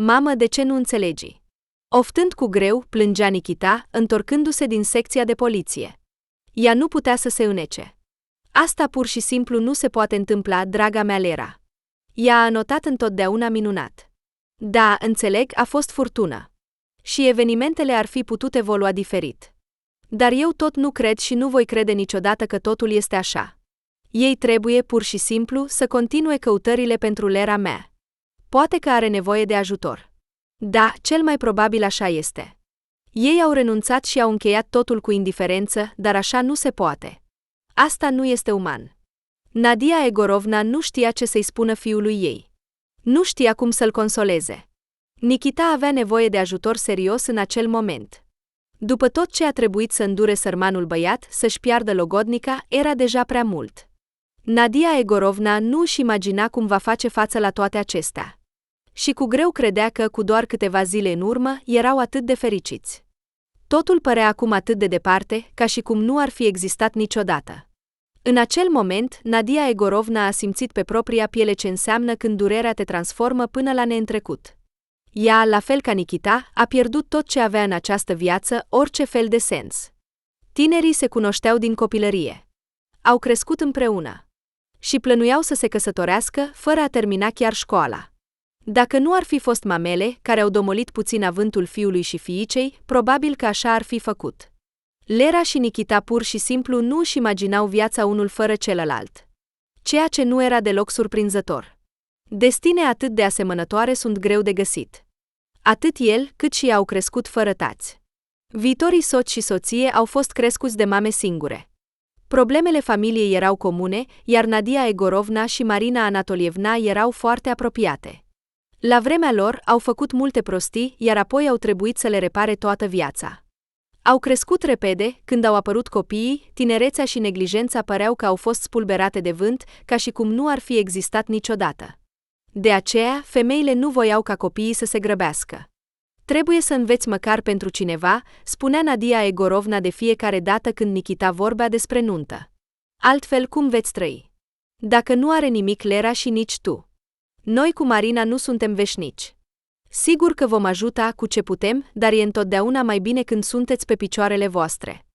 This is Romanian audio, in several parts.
Mamă, de ce nu înțelegi? Oftând cu greu, plângea Nikita, întorcându-se din secția de poliție. Ea nu putea să se înnece. Asta pur și simplu nu se poate întâmpla, draga mea Lera. Ea a anotat întotdeauna minunat. Da, înțeleg, a fost furtună. Și evenimentele ar fi putut evolua diferit. Dar eu tot nu cred și nu voi crede niciodată că totul este așa. Ei trebuie, pur și simplu, să continue căutările pentru Lera mea. Poate că are nevoie de ajutor. Da, cel mai probabil așa este. Ei au renunțat și au încheiat totul cu indiferență, dar așa nu se poate. Asta nu este uman. Nadia Egorovna nu știa ce să-i spună fiului ei. Nu știa cum să-l consoleze. Nikita avea nevoie de ajutor serios în acel moment. După tot ce a trebuit să îndure sărmanul băiat, să-și piardă logodnica, era deja prea mult. Nadia Egorovna nu își imagina cum va face față la toate acestea. Și cu greu credea că, cu doar câteva zile în urmă, erau atât de fericiți. Totul părea acum atât de departe, ca și cum nu ar fi existat niciodată. În acel moment, Nadia Egorovna a simțit pe propria piele ce înseamnă când durerea te transformă până la neîntrecut. Ea, la fel ca Nikita, a pierdut tot ce avea în această viață, orice fel de sens. Tinerii se cunoșteau din copilărie. Au crescut împreună. Și plănuiau să se căsătorească, fără a termina chiar școala. Dacă nu ar fi fost mamele, care au domolit puțin avântul fiului și fiicei, probabil că așa ar fi făcut. Lera și Nikita pur și simplu nu își imaginau viața unul fără celălalt. Ceea ce nu era deloc surprinzător. Destine atât de asemănătoare sunt greu de găsit. Atât el, cât și ea au crescut fără tați. Viitorii soți și soție au fost crescuți de mame singure. Problemele familiei erau comune, iar Nadia Egorovna și Marina Anatolievna erau foarte apropiate. La vremea lor au făcut multe prostii, iar apoi au trebuit să le repare toată viața. Au crescut repede, când au apărut copiii, tinerețea și neglijența păreau că au fost spulberate de vânt, ca și cum nu ar fi existat niciodată. De aceea, femeile nu voiau ca copiii să se grăbească. Trebuie să înveți măcar pentru cineva, spunea Nadia Egorovna de fiecare dată când Nikita vorbea despre nuntă. Altfel, cum veți trăi? Dacă nu are nimic Lera și nici tu. Noi cu Marina nu suntem veșnici. Sigur că vom ajuta cu ce putem, dar e întotdeauna mai bine când sunteți pe picioarele voastre.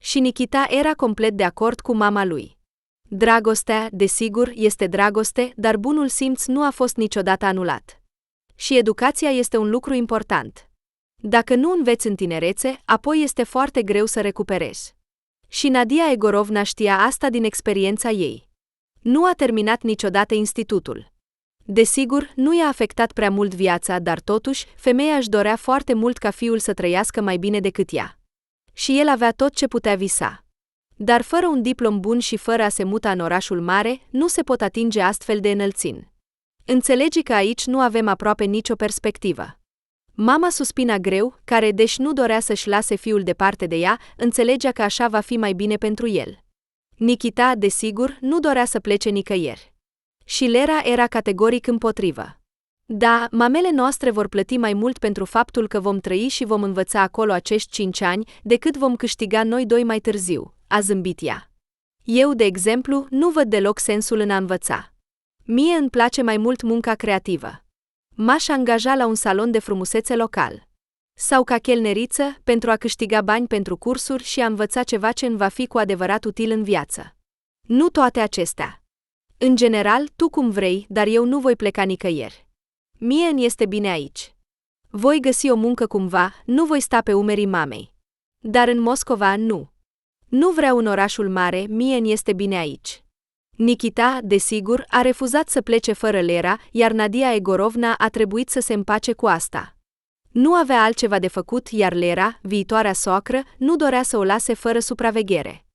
Și Nikita era complet de acord cu mama lui. Dragostea, desigur, este dragoste, dar bunul simț nu a fost niciodată anulat. Și educația este un lucru important. Dacă nu înveți în tinerețe, apoi este foarte greu să recuperezi. Și Nadia Egorovna știa asta din experiența ei. Nu a terminat niciodată institutul. Desigur, nu i-a afectat prea mult viața, dar totuși, femeia își dorea foarte mult ca fiul să trăiască mai bine decât ea. Și el avea tot ce putea visa. Dar fără un diplom bun și fără a se muta în orașul mare, nu se pot atinge astfel de înălțimi. Înțelegi că aici nu avem aproape nicio perspectivă. Mama suspina greu, care, deși nu dorea să-și lase fiul departe de ea, înțelegea că așa va fi mai bine pentru el. Nikita, desigur, nu dorea să plece nicăieri. Și Lera era categoric împotrivă. Da, mamele noastre vor plăti mai mult pentru faptul că vom trăi și vom învăța acolo acești 5 ani, decât vom câștiga noi doi mai târziu, a zâmbit ea. Eu, de exemplu, nu văd deloc sensul în a învăța. Mie îmi place mai mult munca creativă. M-aș angaja la un salon de frumusețe local. Sau ca chelneriță, pentru a câștiga bani pentru cursuri și a învăța ceva ce îmi va fi cu adevărat util în viață. Nu toate acestea. În general, tu cum vrei, dar eu nu voi pleca nicăieri. Mie îmi este bine aici. Voi găsi o muncă cumva, nu voi sta pe umerii mamei. Dar în Moscova, nu. Nu vreau în orașul mare, mie îmi este bine aici. Nikita, desigur, a refuzat să plece fără Lera, iar Nadia Egorovna a trebuit să se împace cu asta. Nu avea altceva de făcut, iar Lera, viitoarea soacră, nu dorea să o lase fără supraveghere.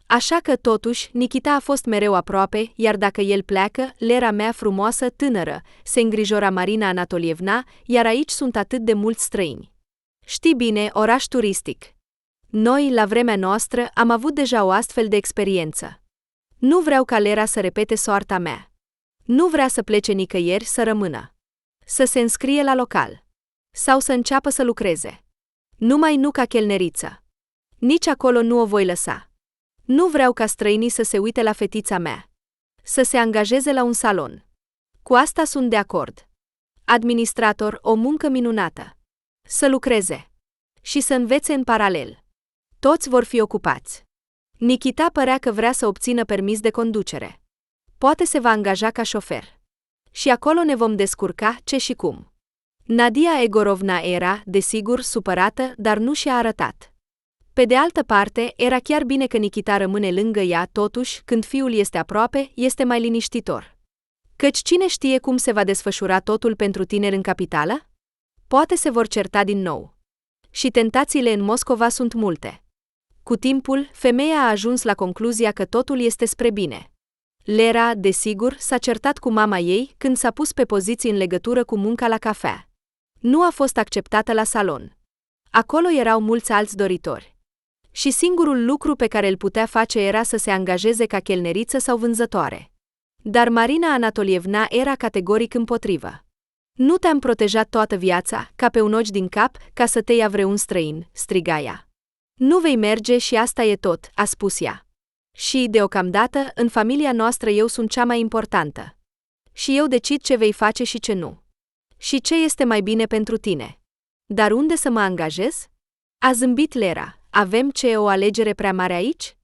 Așa că, totuși, Nikita a fost mereu aproape, iar dacă el pleacă, Lera mea frumoasă, tânără, se îngrijora Marina Anatolievna, iar aici sunt atât de mulți străini. Știi bine, oraș turistic. Noi, la vremea noastră, am avut deja o astfel de experiență. Nu vreau ca Lera să repete soarta mea. Nu vrea să plece nicăieri, să rămână. Să se înscrie la local. Sau să înceapă să lucreze. Numai nu ca chelneriță. Nici acolo nu o voi lăsa. Nu vreau ca străinii să se uite la fetița mea. Să se angajeze la un salon. Cu asta sunt de acord. administrator, o muncă minunată. Să lucreze. Și să învețe în paralel. Toți vor fi ocupați. Nikita părea că vrea să obțină permis de conducere. Poate se va angaja ca șofer. Și acolo ne vom descurca ce și cum. Nadia Egorovna era, desigur, supărată, dar nu și-a arătat. Pe de altă parte, era chiar bine că Nikita rămâne lângă ea, totuși, când fiul este aproape, este mai liniștitor. Căci cine știe cum se va desfășura totul pentru tineri în capitală? Poate se vor certa din nou. Și tentațiile în Moscova sunt multe. Cu timpul, femeia a ajuns la concluzia că totul este spre bine. Lera, desigur, s-a certat cu mama ei când s-a pus pe poziții în legătură cu munca la cafea. Nu a fost acceptată la salon. Acolo erau mulți alți doritori. Și singurul lucru pe care îl putea face era să se angajeze ca chelneriță sau vânzătoare. Dar Marina Anatolievna era categoric împotrivă. Nu te-am protejat toată viața, ca pe un ochi din cap, ca să te ia vreun străin, striga ea. Nu vei merge și asta e tot, a spus ea. Și, deocamdată, în familia noastră eu sunt cea mai importantă. Și eu decid ce vei face și ce nu. Și ce este mai bine pentru tine. Dar unde să mă angajez? A zâmbit Lera. Avem o alegere prea mare aici?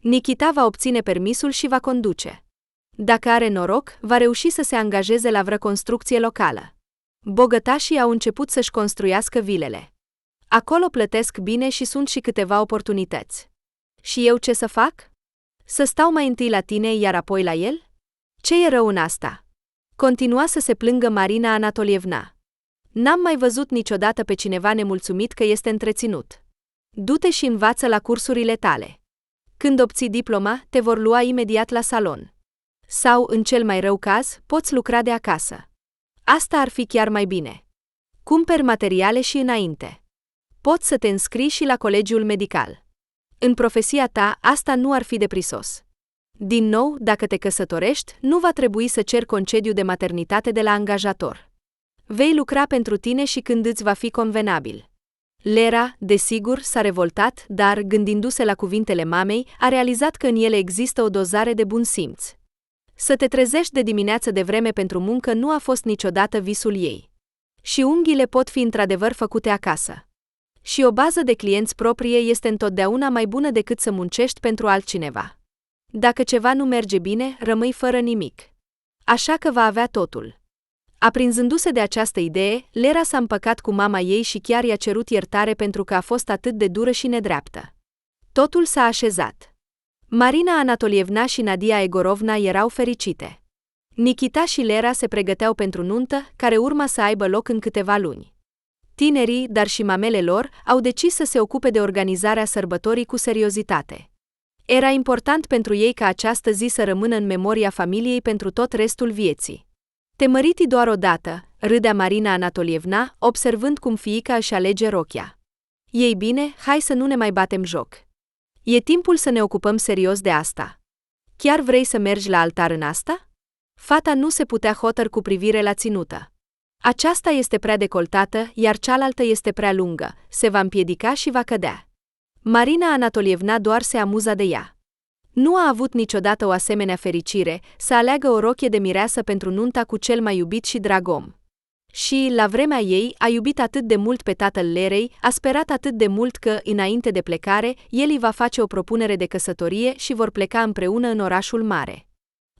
Nikita va obține permisul și va conduce. Dacă are noroc, va reuși să se angajeze la vreo construcție locală. Bogătașii au început să-și construiască vilele. Acolo plătesc bine și sunt și câteva oportunități. Și eu ce să fac? Să stau mai întâi la tine, iar apoi la el? Ce e rău în asta? Continua să se plângă Marina Anatolievna. N-am mai văzut niciodată pe cineva nemulțumit că este întreținut. Du-te și învață la cursurile tale. Când obții diploma, te vor lua imediat la salon. Sau, în cel mai rău caz, poți lucra de acasă. Asta ar fi chiar mai bine. Cumperi materiale și înainte. Poți să te înscrii și la colegiul medical. În profesia ta, asta nu ar fi de prisos. Din nou, dacă te căsătorești, nu va trebui să ceri concediu de maternitate de la angajator. Vei lucra pentru tine și când îți va fi convenabil. Lera, desigur, s-a revoltat, dar, gândindu-se la cuvintele mamei, a realizat că în ele există o dozare de bun simț. Să te trezești de dimineață de vreme pentru muncă nu a fost niciodată visul ei. Și unghiile pot fi într-adevăr făcute acasă. Și o bază de clienți proprie este întotdeauna mai bună decât să muncești pentru altcineva. Dacă ceva nu merge bine, rămâi fără nimic. Așa că va avea totul. Aprinzându-se de această idee, Lera s-a împăcat cu mama ei și chiar i-a cerut iertare pentru că a fost atât de dură și nedreaptă. Totul s-a așezat. Marina Anatolievna și Nadia Egorovna erau fericite. Nikita și Lera se pregăteau pentru nuntă, care urma să aibă loc în câteva luni. Tinerii, dar și mamele lor, au decis să se ocupe de organizarea sărbătorii cu seriozitate. Era important pentru ei ca această zi să rămână în memoria familiei pentru tot restul vieții. Te măriti doar odată, râdea Marina Anatolievna, observând cum fiica își alege rochia. Ei bine, hai să nu ne mai batem joc. E timpul să ne ocupăm serios de asta. Chiar vrei să mergi la altar în asta? Fata nu se putea hotări cu privire la ținută. Aceasta este prea decoltată, iar cealaltă este prea lungă, se va împiedica și va cădea. Marina Anatolievna doar se amuza de ea. Nu a avut niciodată o asemenea fericire, să aleagă o rochie de mireasă pentru nunta cu cel mai iubit și drag om. Și, la vremea ei, a iubit atât de mult pe tatăl Lerei, a sperat atât de mult că, înainte de plecare, el îi va face o propunere de căsătorie și vor pleca împreună în orașul mare.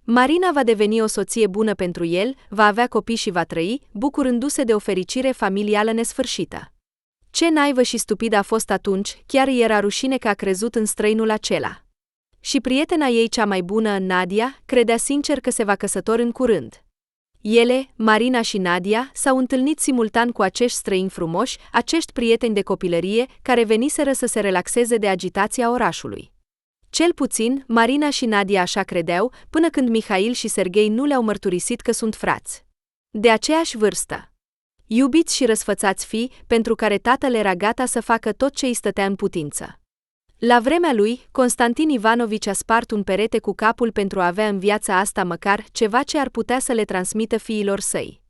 Marina va deveni o soție bună pentru el, va avea copii și va trăi, bucurându-se de o fericire familială nesfârșită. Ce naivă și stupidă a fost atunci, chiar îi era rușine că a crezut în străinul acela. Și prietena ei cea mai bună, Nadia, credea sincer că se va căsători în curând. Ele, Marina și Nadia, s-au întâlnit simultan cu acești străini frumoși, acești prieteni de copilărie, care veniseră să se relaxeze de agitația orașului. Cel puțin, Marina și Nadia așa credeau, până când Mihail și Serghei nu le-au mărturisit că sunt frați. De aceeași vârstă. Iubiți și răsfățați fii, pentru care tatăl era gata să facă tot ce îi stătea în putință. La vremea lui, Constantin Ivanovici a spart un perete cu capul pentru a avea în viața asta măcar ceva ce ar putea să le transmită fiilor săi.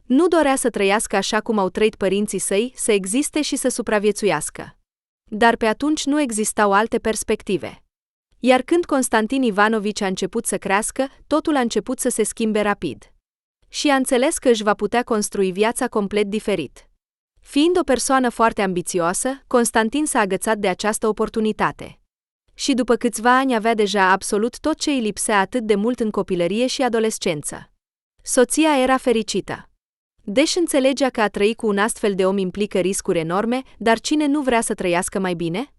Nu dorea să trăiască așa cum au trăit părinții săi, să existe și să supraviețuiască. Dar pe atunci nu existau alte perspective. Iar când Constantin Ivanovici a început să crească, totul a început să se schimbe rapid. Și a înțeles că își va putea construi viața complet diferit. Fiind o persoană foarte ambițioasă, Constantin s-a agățat de această oportunitate. Și după câțiva ani avea deja absolut tot ce îi lipsea atât de mult în copilărie și adolescență. Soția era fericită. Deși înțelegea că a trăi cu un astfel de om implică riscuri enorme, dar cine nu vrea să trăiască mai bine?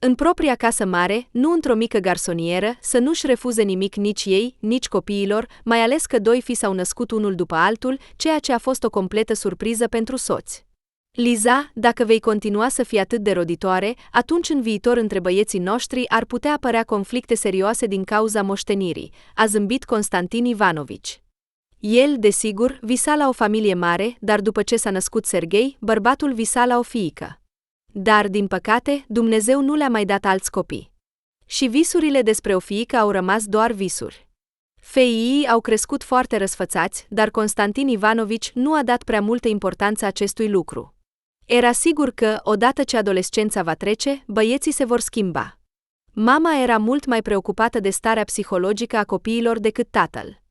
În propria casă mare, nu într-o mică garsonieră, să nu-și refuze nimic nici ei, nici copiilor, mai ales că doi fii s-au născut unul după altul, ceea ce a fost o completă surpriză pentru soți. Liza, dacă vei continua să fii atât de roditoare, atunci în viitor între băieții noștri ar putea apărea conflicte serioase din cauza moștenirii, a zâmbit Constantin Ivanovici. El, desigur, visa la o familie mare, dar după ce s-a născut Serghei, bărbatul visa la o fiică. Dar, din păcate, Dumnezeu nu le-a mai dat alți copii. Și visurile despre o fiică au rămas doar visuri. Feii au crescut foarte răsfățați, dar Constantin Ivanovici nu a dat prea multă importanță acestui lucru. Era sigur că, odată ce adolescența va trece, băieții se vor schimba. Mama era mult mai preocupată de starea psihologică a copiilor decât tatăl.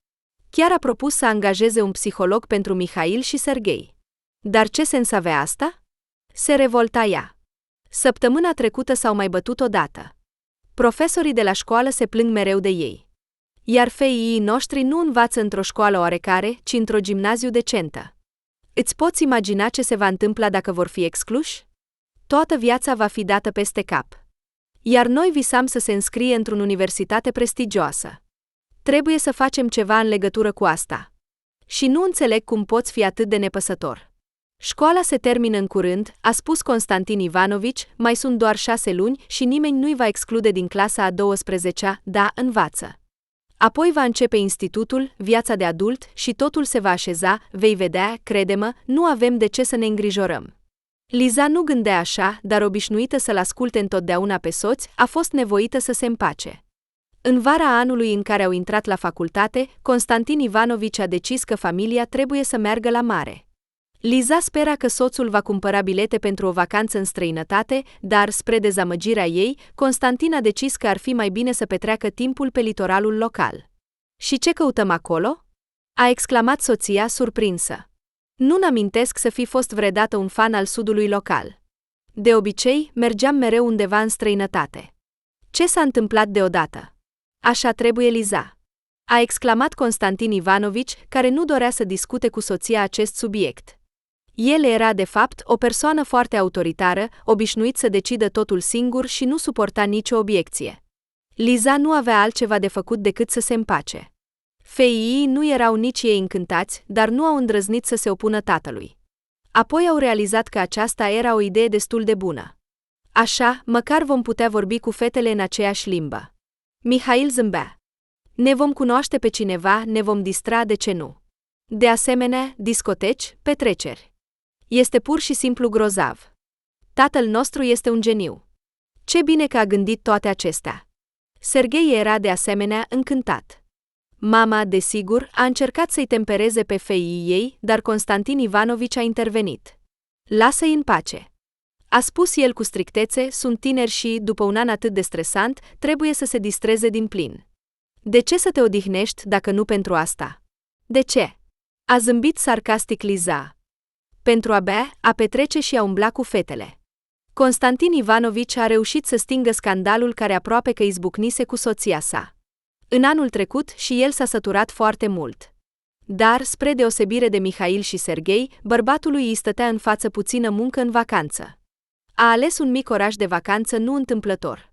Chiar a propus să angajeze un psiholog pentru Mihail și Serghei. Dar ce sens avea asta? Se revolta ea. Săptămâna trecută s-au mai bătut odată. Profesorii de la școală se plâng mereu de ei. Iar feii noștri nu învață într-o școală oarecare, ci într-o gimnaziu decentă. Îți poți imagina ce se va întâmpla dacă vor fi excluși? Toată viața va fi dată peste cap. Iar noi visam să se înscrie într-o universitate prestigioasă. Trebuie să facem ceva în legătură cu asta. Și nu înțeleg cum poți fi atât de nepăsător. Școala se termină în curând, a spus Constantin Ivanovici, mai sunt doar 6 luni și nimeni nu-i va exclude din clasa a 12-a, da, învață. Apoi va începe institutul, viața de adult și totul se va așeza, vei vedea, crede-mă, nu avem de ce să ne îngrijorăm. Liza nu gândea așa, dar obișnuită să-l asculte întotdeauna pe soț, a fost nevoită să se împace. În vara anului în care au intrat la facultate, Constantin Ivanovici a decis că familia trebuie să meargă la mare. Liza spera că soțul va cumpăra bilete pentru o vacanță în străinătate, dar, spre dezamăgirea ei, Constantin a decis că ar fi mai bine să petreacă timpul pe litoralul local. Și ce căutăm acolo? A exclamat soția, surprinsă. Nu-mi amintesc să fi fost vreodată un fan al sudului local. De obicei, mergeam mereu undeva în străinătate. Ce s-a întâmplat deodată? Așa trebuie, Liza. A exclamat Constantin Ivanovici, care nu dorea să discute cu soția acest subiect. El era, de fapt, o persoană foarte autoritară, obișnuit să decidă totul singur și nu suporta nicio obiecție. Liza nu avea altceva de făcut decât să se împace. Feii nu erau nici ei încântați, dar nu au îndrăznit să se opună tatălui. Apoi au realizat că aceasta era o idee destul de bună. Așa, măcar vom putea vorbi cu fetele în aceeași limbă. Mihail zâmbea. Ne vom cunoaște pe cineva, ne vom distra, de ce nu? De asemenea, discoteci, petreceri. Este pur și simplu grozav. Tatăl nostru este un geniu. Ce bine că a gândit toate acestea. Serghei era de asemenea încântat. Mama, desigur, a încercat să-i tempereze pe feii ei, dar Constantin Ivanovici a intervenit. Lasă-i în pace. A spus el cu strictețe, sunt tineri și, după un an atât de stresant, trebuie să se distreze din plin. De ce să te odihnești dacă nu pentru asta? De ce? A zâmbit sarcastic Liza. Pentru a bea, a petrece și a umbla cu fetele. Constantin Ivanovici a reușit să stingă scandalul care aproape că izbucnise cu soția sa. În anul trecut și el s-a săturat foarte mult. Dar, spre deosebire de Mihail și Serghei, bărbatului îi stătea în față puțină muncă în vacanță. A ales un mic oraș de vacanță nu întâmplător.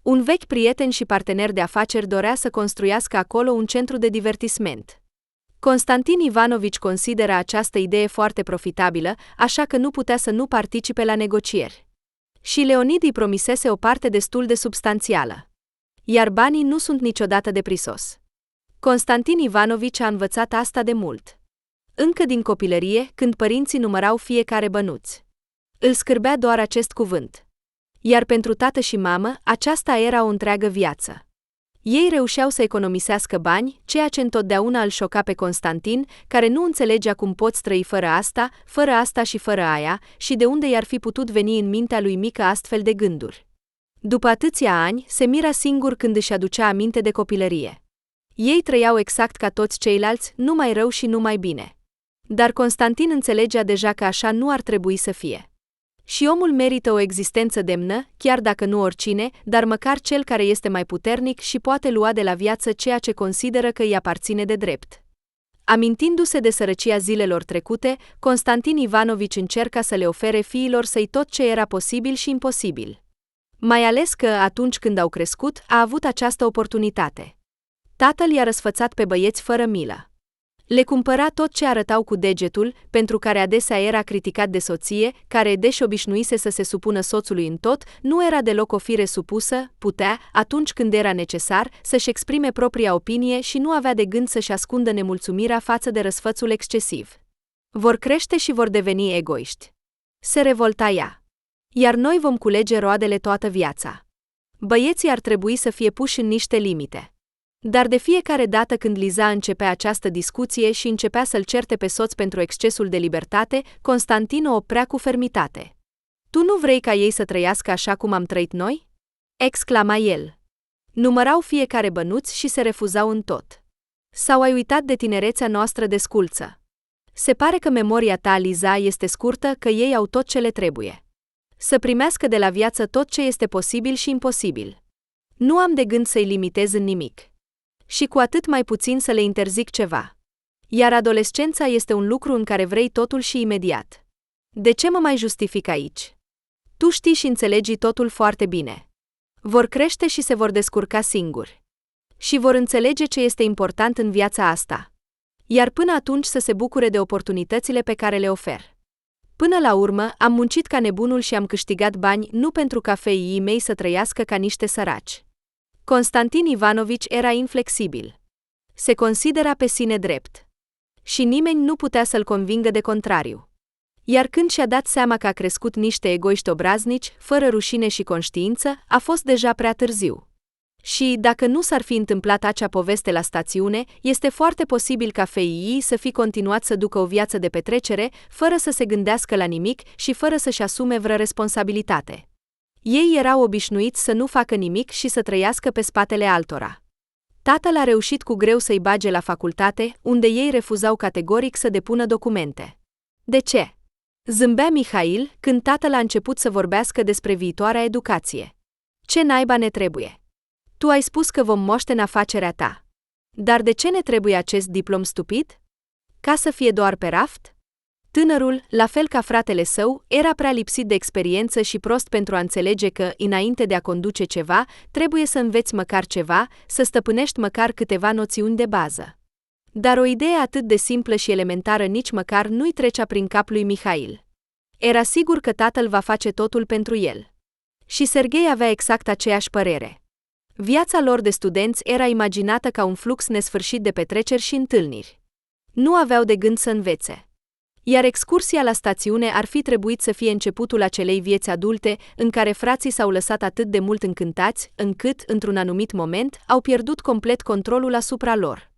Un vechi prieten și partener de afaceri dorea să construiască acolo un centru de divertisment. Constantin Ivanovici consideră această idee foarte profitabilă, așa că nu putea să nu participe la negocieri. Și Leonid îi promisese o parte destul de substanțială. Iar banii nu sunt niciodată de prisos. Constantin Ivanovici a învățat asta de mult. Încă din copilărie, când părinții numărau fiecare bănuț. Îl scârbea doar acest cuvânt. Iar pentru tată și mamă, aceasta era o întreagă viață. Ei reușeau să economisească bani, ceea ce întotdeauna îl șoca pe Constantin, care nu înțelegea cum poți trăi fără asta și fără aia, și de unde i-ar fi putut veni în mintea lui mică astfel de gânduri. După atâția ani, se mira singur când își aducea aminte de copilărie. Ei trăiau exact ca toți ceilalți, numai rău și numai bine. Dar Constantin înțelegea deja că așa nu ar trebui să fie. Și omul merită o existență demnă, chiar dacă nu oricine, dar măcar cel care este mai puternic și poate lua de la viață ceea ce consideră că îi aparține de drept. Amintindu-se de sărăcia zilelor trecute, Constantin Ivanovici încerca să le ofere fiilor săi tot ce era posibil și imposibil. Mai ales că, atunci când au crescut, a avut această oportunitate. Tatăl i-a răsfățat pe băieți fără milă. Le cumpăra tot ce arătau cu degetul, pentru care adesea era criticat de soție, care, deși obișnuise să se supună soțului în tot, nu era deloc o fire supusă, putea, atunci când era necesar, să-și exprime propria opinie și nu avea de gând să-și ascundă nemulțumirea față de răsfățul excesiv. Vor crește și vor deveni egoiști. Se revolta ea. Iar noi vom culege roadele toată viața. Băieții ar trebui să fie puși în niște limite. Dar de fiecare dată când Liza începea această discuție și începea să-l certe pe soț pentru excesul de libertate, Constantin o oprea cu fermitate. Tu nu vrei ca ei să trăiască așa cum am trăit noi? Exclama el. Numărau fiecare bănuț și se refuzau în tot. Sau ai uitat de tinerețea noastră de sculță? Se pare că memoria ta, Liza, este scurtă, că ei au tot ce le trebuie. Să primească de la viață tot ce este posibil și imposibil. Nu am de gând să-i limitez în nimic. Și cu atât mai puțin să le interzic ceva. Iar adolescența este un lucru în care vrei totul și imediat. De ce mă mai justific aici? Tu știi și înțelegi totul foarte bine. Vor crește și se vor descurca singuri. Și vor înțelege ce este important în viața asta. Iar până atunci să se bucure de oportunitățile pe care le ofer. Până la urmă, am muncit ca nebunul și am câștigat bani nu pentru ca feii mei să trăiască ca niște săraci. Constantin Ivanovici era inflexibil. Se considera pe sine drept. Și nimeni nu putea să-l convingă de contrariu. Iar când și-a dat seama că a crescut niște egoiști obraznici, fără rușine și conștiință, a fost deja prea târziu. Și, dacă nu s-ar fi întâmplat acea poveste la stațiune, este foarte posibil ca feii să fi continuat să ducă o viață de petrecere, fără să se gândească la nimic și fără să-și asume vreo responsabilitate. Ei erau obișnuiți să nu facă nimic și să trăiască pe spatele altora. Tatăl a reușit cu greu să-i bage la facultate, unde ei refuzau categoric să depună documente. De ce? Zâmbea Mihail când tatăl a început să vorbească despre viitoarea educație. Ce naiba ne trebuie? Tu ai spus că vom moșteni afacerea ta. Dar de ce ne trebuie acest diplom stupid? Ca să fie doar pe raft? Tânărul, la fel ca fratele său, era prea lipsit de experiență și prost pentru a înțelege că, înainte de a conduce ceva, trebuie să înveți măcar ceva, să stăpânești măcar câteva noțiuni de bază. Dar o idee atât de simplă și elementară nici măcar nu-i trecea prin cap lui Mihail. Era sigur că tatăl va face totul pentru el. Și Serghei avea exact aceeași părere. Viața lor de studenți era imaginată ca un flux nesfârșit de petreceri și întâlniri. Nu aveau de gând să învețe. Iar excursia la stațiune ar fi trebuit să fie începutul acelei vieți adulte, în care frații s-au lăsat atât de mult încântați, încât, într-un anumit moment, au pierdut complet controlul asupra lor.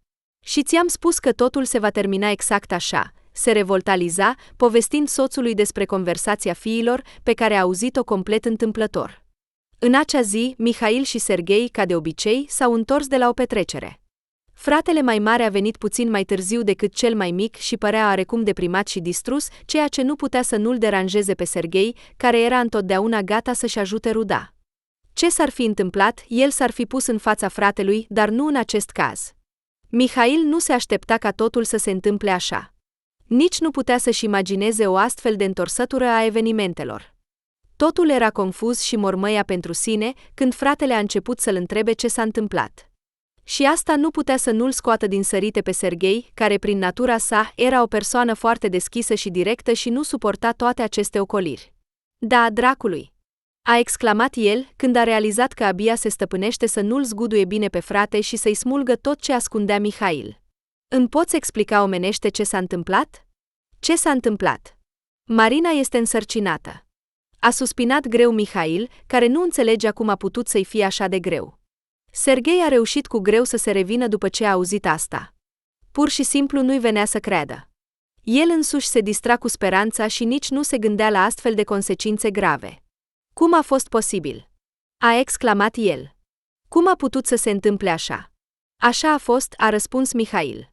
Și ți-am spus că totul se va termina exact așa, se revolta Liza, povestind soțului despre conversația fiilor, pe care a auzit-o complet întâmplător. În acea zi, Mihail și Serghei, ca de obicei, s-au întors de la o petrecere. Fratele mai mare a venit puțin mai târziu decât cel mai mic și părea oarecum deprimat și distrus, ceea ce nu putea să nu-l deranjeze pe Serghei, care era întotdeauna gata să-și ajute ruda. Ce s-ar fi întâmplat, el s-ar fi pus în fața fratelui, dar nu în acest caz. Mihail nu se aștepta ca totul să se întâmple așa. Nici nu putea să-și imagineze o astfel de întorsătură a evenimentelor. Totul era confuz și mormăia pentru sine, când fratele a început să-l întrebe ce s-a întâmplat. Și asta nu putea să nu-l scoată din sărite pe Serghei, care prin natura sa era o persoană foarte deschisă și directă și nu suporta toate aceste ocoliri. Da, dracului! A exclamat el, când a realizat că abia se stăpânește să nu-l zguduie bine pe frate și să-i smulgă tot ce ascundea Mihail. Îmi poți explica omenește ce s-a întâmplat? Ce s-a întâmplat? Marina este însărcinată. A suspinat greu Mihail, care nu înțelegea cum a putut să-i fie așa de greu. Serghei a reușit cu greu să se revină după ce a auzit asta. Pur și simplu nu-i venea să creadă. El însuși se distra cu speranța și nici nu se gândea la astfel de consecințe grave. Cum a fost posibil? A exclamat el. Cum a putut să se întâmple așa? Așa a fost, a răspuns Mihail.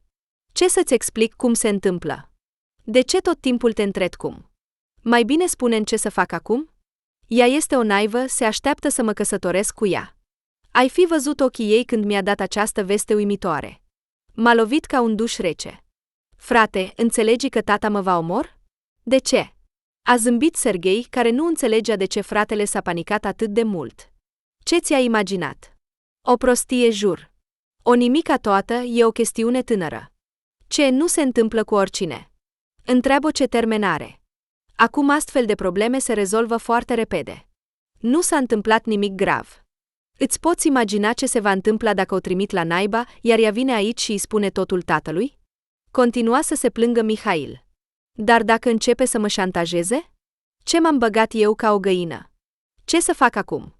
Ce să-ți explic cum se întâmplă? De ce tot timpul te întrebi cum? Mai bine spune-mi ce să fac acum? Ea este o naivă, se așteaptă să mă căsătoresc cu ea. Ai fi văzut ochii ei când mi-a dat această veste uimitoare. M-a lovit ca un duș rece. Frate, înțelegi că tata mă va omor? De ce? A zâmbit Serghei, care nu înțelegea de ce fratele s-a panicat atât de mult. Ce ți-ai imaginat? O prostie, jur. O nimica toată, e o chestiune tânără. Ce nu se întâmplă cu oricine? Întreabă ce termen are. Acum astfel de probleme se rezolvă foarte repede. Nu s-a întâmplat nimic grav. Îți poți imagina ce se va întâmpla dacă o trimit la naiba, iar ea vine aici și îi spune totul tatălui? Continua să se plângă Mihail. Dar dacă începe să mă șantajeze? Ce m-am băgat eu ca o găină? Ce să fac acum?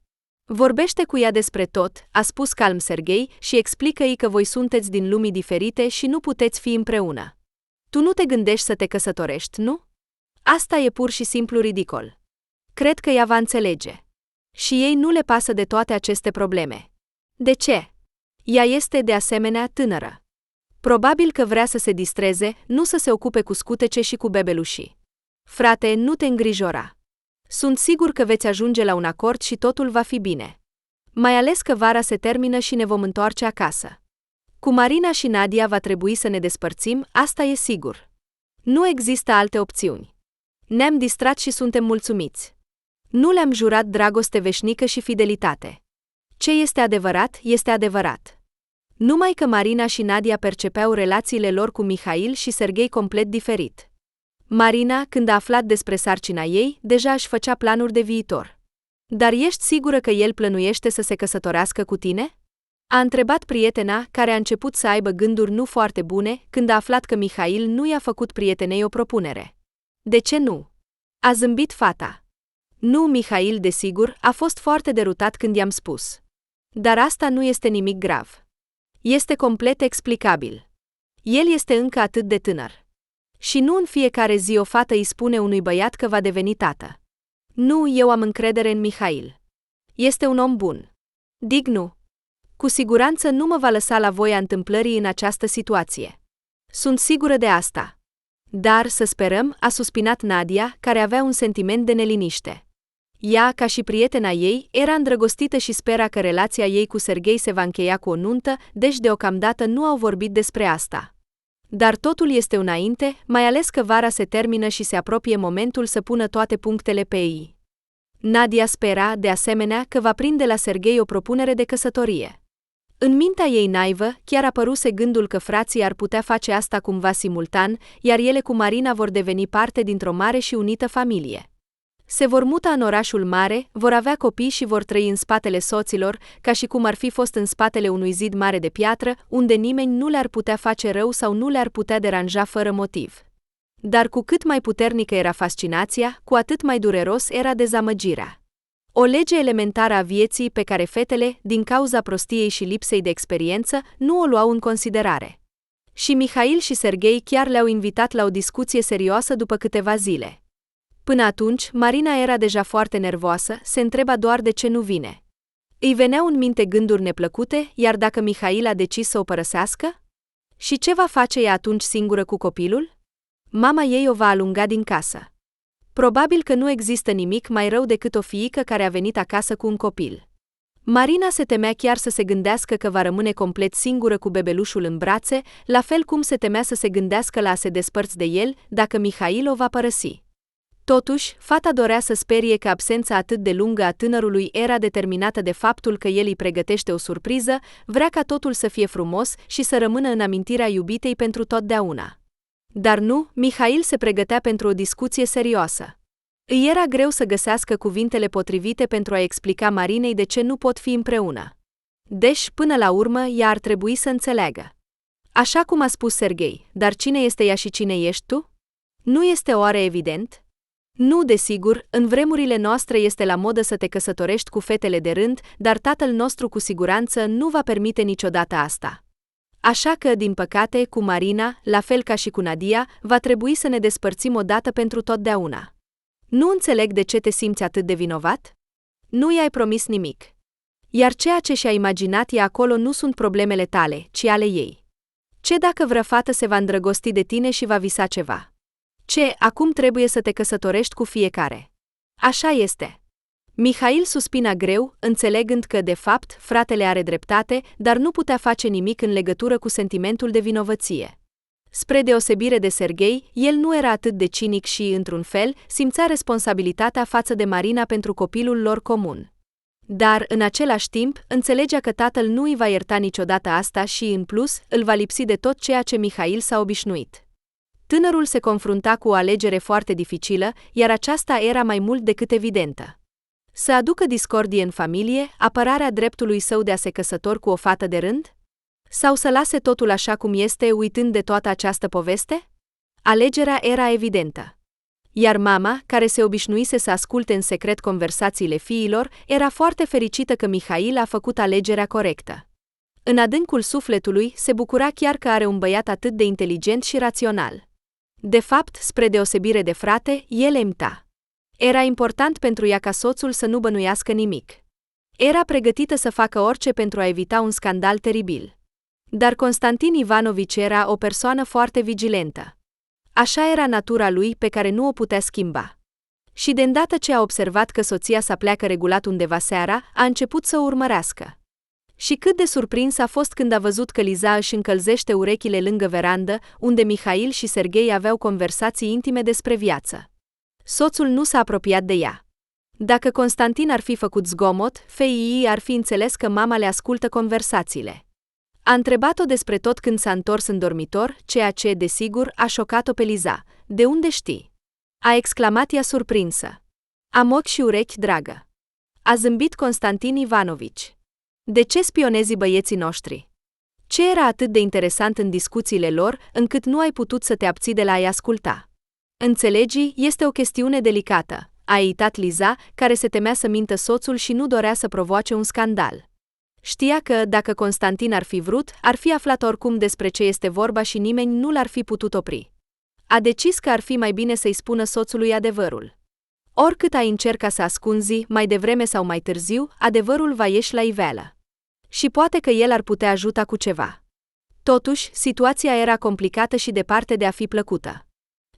Vorbește cu ea despre tot, a spus calm Serghei, și explică-i că voi sunteți din lumi diferite și nu puteți fi împreună. Tu nu te gândești să te căsătorești, nu? Asta e pur și simplu ridicol. Cred că ea va înțelege. Și ei nu le pasă de toate aceste probleme. De ce? Ea este de asemenea tânără. Probabil că vrea să se distreze, nu să se ocupe cu scutece și cu bebelușii. Frate, nu te îngrijora. Sunt sigur că veți ajunge la un acord și totul va fi bine. Mai ales că vara se termină și ne vom întoarce acasă. Cu Marina și Nadia va trebui să ne despărțim, asta e sigur. Nu există alte opțiuni. Ne-am distrat și suntem mulțumiți. Nu le-am jurat dragoste veșnică și fidelitate. Ce este adevărat, este adevărat. Numai că Marina și Nadia percepeau relațiile lor cu Mihail și Serghei complet diferit. Marina, când a aflat despre sarcina ei, deja își făcea planuri de viitor. Dar ești sigură că el plănuiește să se căsătorească cu tine? A întrebat prietena, care a început să aibă gânduri nu foarte bune, când a aflat că Mihail nu i-a făcut prietenei o propunere. De ce nu? A zâmbit fata. Nu, Mihail, desigur, a fost foarte derutat când i-am spus. Dar asta nu este nimic grav. Este complet explicabil. El este încă atât de tânăr. Și nu în fiecare zi o fată îi spune unui băiat că va deveni tată. Nu, eu am încredere în Mihail. Este un om bun. Dignu. Cu siguranță nu mă va lăsa la voia întâmplării în această situație. Sunt sigură de asta. Dar, să sperăm, a suspinat Nadia, care avea un sentiment de neliniște. Ea, ca și prietena ei, era îndrăgostită și spera că relația ei cu Serghei se va încheia cu o nuntă, deci deocamdată nu au vorbit despre asta. Dar totul este înainte, mai ales că vara se termină și se apropie momentul să pună toate punctele pe ei. Nadia spera, de asemenea, că va prinde la Serghei o propunere de căsătorie. În mintea ei naivă, chiar apăruse gândul că frații ar putea face asta cumva simultan, iar ele cu Marina vor deveni parte dintr-o mare și unită familie. Se vor muta în orașul mare, vor avea copii și vor trăi în spatele soților, ca și cum ar fi fost în spatele unui zid mare de piatră, unde nimeni nu le-ar putea face rău sau nu le-ar putea deranja fără motiv. Dar cu cât mai puternică era fascinația, cu atât mai dureros era dezamăgirea. O lege elementară a vieții pe care fetele, din cauza prostiei și lipsei de experiență, nu o luau în considerare. Și Mihail și Serghei chiar le-au invitat la o discuție serioasă după câteva zile. Până atunci, Marina era deja foarte nervoasă, se întreba doar de ce nu vine. Îi veneau în minte gânduri neplăcute, iar dacă Mihail a decis să o părăsească? Și ce va face ea atunci singură cu copilul? Mama ei o va alunga din casă. Probabil că nu există nimic mai rău decât o fiică care a venit acasă cu un copil. Marina se temea chiar să se gândească că va rămâne complet singură cu bebelușul în brațe, la fel cum se temea să se gândească la a se despărți de el dacă Mihail o va părăsi. Totuși, fata dorea să sperie că absența atât de lungă a tânărului era determinată de faptul că el îi pregătește o surpriză, vrea ca totul să fie frumos și să rămână în amintirea iubitei pentru totdeauna. Dar nu, Mihail se pregătea pentru o discuție serioasă. Îi era greu să găsească cuvintele potrivite pentru a explica Marinei de ce nu pot fi împreună. Deci, până la urmă, ea ar trebui să înțeleagă. Așa cum a spus Serghei, dar cine este ea și cine ești tu? Nu este oare evident? Nu, desigur, în vremurile noastre este la modă să te căsătorești cu fetele de rând, dar tatăl nostru cu siguranță nu va permite niciodată asta. Așa că, din păcate, cu Marina, la fel ca și cu Nadia, va trebui să ne despărțim odată pentru totdeauna. Nu înțeleg de ce te simți atât de vinovat? Nu i-ai promis nimic. Iar ceea ce și-a imaginat e acolo nu sunt problemele tale, ci ale ei. Ce dacă vreo fată se va îndrăgosti de tine și va visa ceva? Ce, acum trebuie să te căsătorești cu fiecare? Așa este. Mihail suspina greu, înțelegând că, de fapt, fratele are dreptate, dar nu putea face nimic în legătură cu sentimentul de vinovăție. Spre deosebire de Serghei, el nu era atât de cinic și, într-un fel, simțea responsabilitatea față de Marina pentru copilul lor comun. Dar, în același timp, înțelegea că tatăl nu îi va ierta niciodată asta și, în plus, îl va lipsi de tot ceea ce Mihail s-a obișnuit. Tânărul se confrunta cu o alegere foarte dificilă, iar aceasta era mai mult decât evidentă. Să aducă discordie în familie, apărarea dreptului său de a se căsători cu o fată de rând? Sau să lase totul așa cum este, uitând de toată această poveste? Alegerea era evidentă. Iar mama, care se obișnuise să asculte în secret conversațiile fiilor, era foarte fericită că Mihail a făcut alegerea corectă. În adâncul sufletului se bucura chiar că are un băiat atât de inteligent și rațional. De fapt, spre deosebire de frate, el emta. Era important pentru ea ca soțul să nu bănuiască nimic. Era pregătită să facă orice pentru a evita un scandal teribil. Dar Constantin Ivanovici era o persoană foarte vigilentă. Așa era natura lui, pe care nu o putea schimba. Și de îndată ce a observat că soția sa pleacă regulat undeva seara, a început să o urmărească. Și cât de surprins a fost când a văzut că Liza își încălzește urechile lângă verandă, unde Mihail și Serghei aveau conversații intime despre viață. Soțul nu s-a apropiat de ea. Dacă Constantin ar fi făcut zgomot, feii ar fi înțeles că mama le ascultă conversațiile. A întrebat-o despre tot când s-a întors în dormitor, ceea ce, desigur, a șocat-o pe Liza. De unde știi? A exclamat ea surprinsă. Am ochi și urechi, dragă. A zâmbit Constantin Ivanovici. De ce spionezi băieții noștri? Ce era atât de interesant în discuțiile lor, încât nu ai putut să te abții de la a-i asculta? Înțelegi, este o chestiune delicată, a eitat Liza, care se temea să mintă soțul și nu dorea să provoace un scandal. Știa că, dacă Constantin ar fi vrut, ar fi aflat oricum despre ce este vorba și nimeni nu l-ar fi putut opri. A decis că ar fi mai bine să-i spună soțului adevărul. Oricât ai încerca să ascunzi, mai devreme sau mai târziu, adevărul va ieși la iveală. Și poate că el ar putea ajuta cu ceva. Totuși, situația era complicată și departe de a fi plăcută.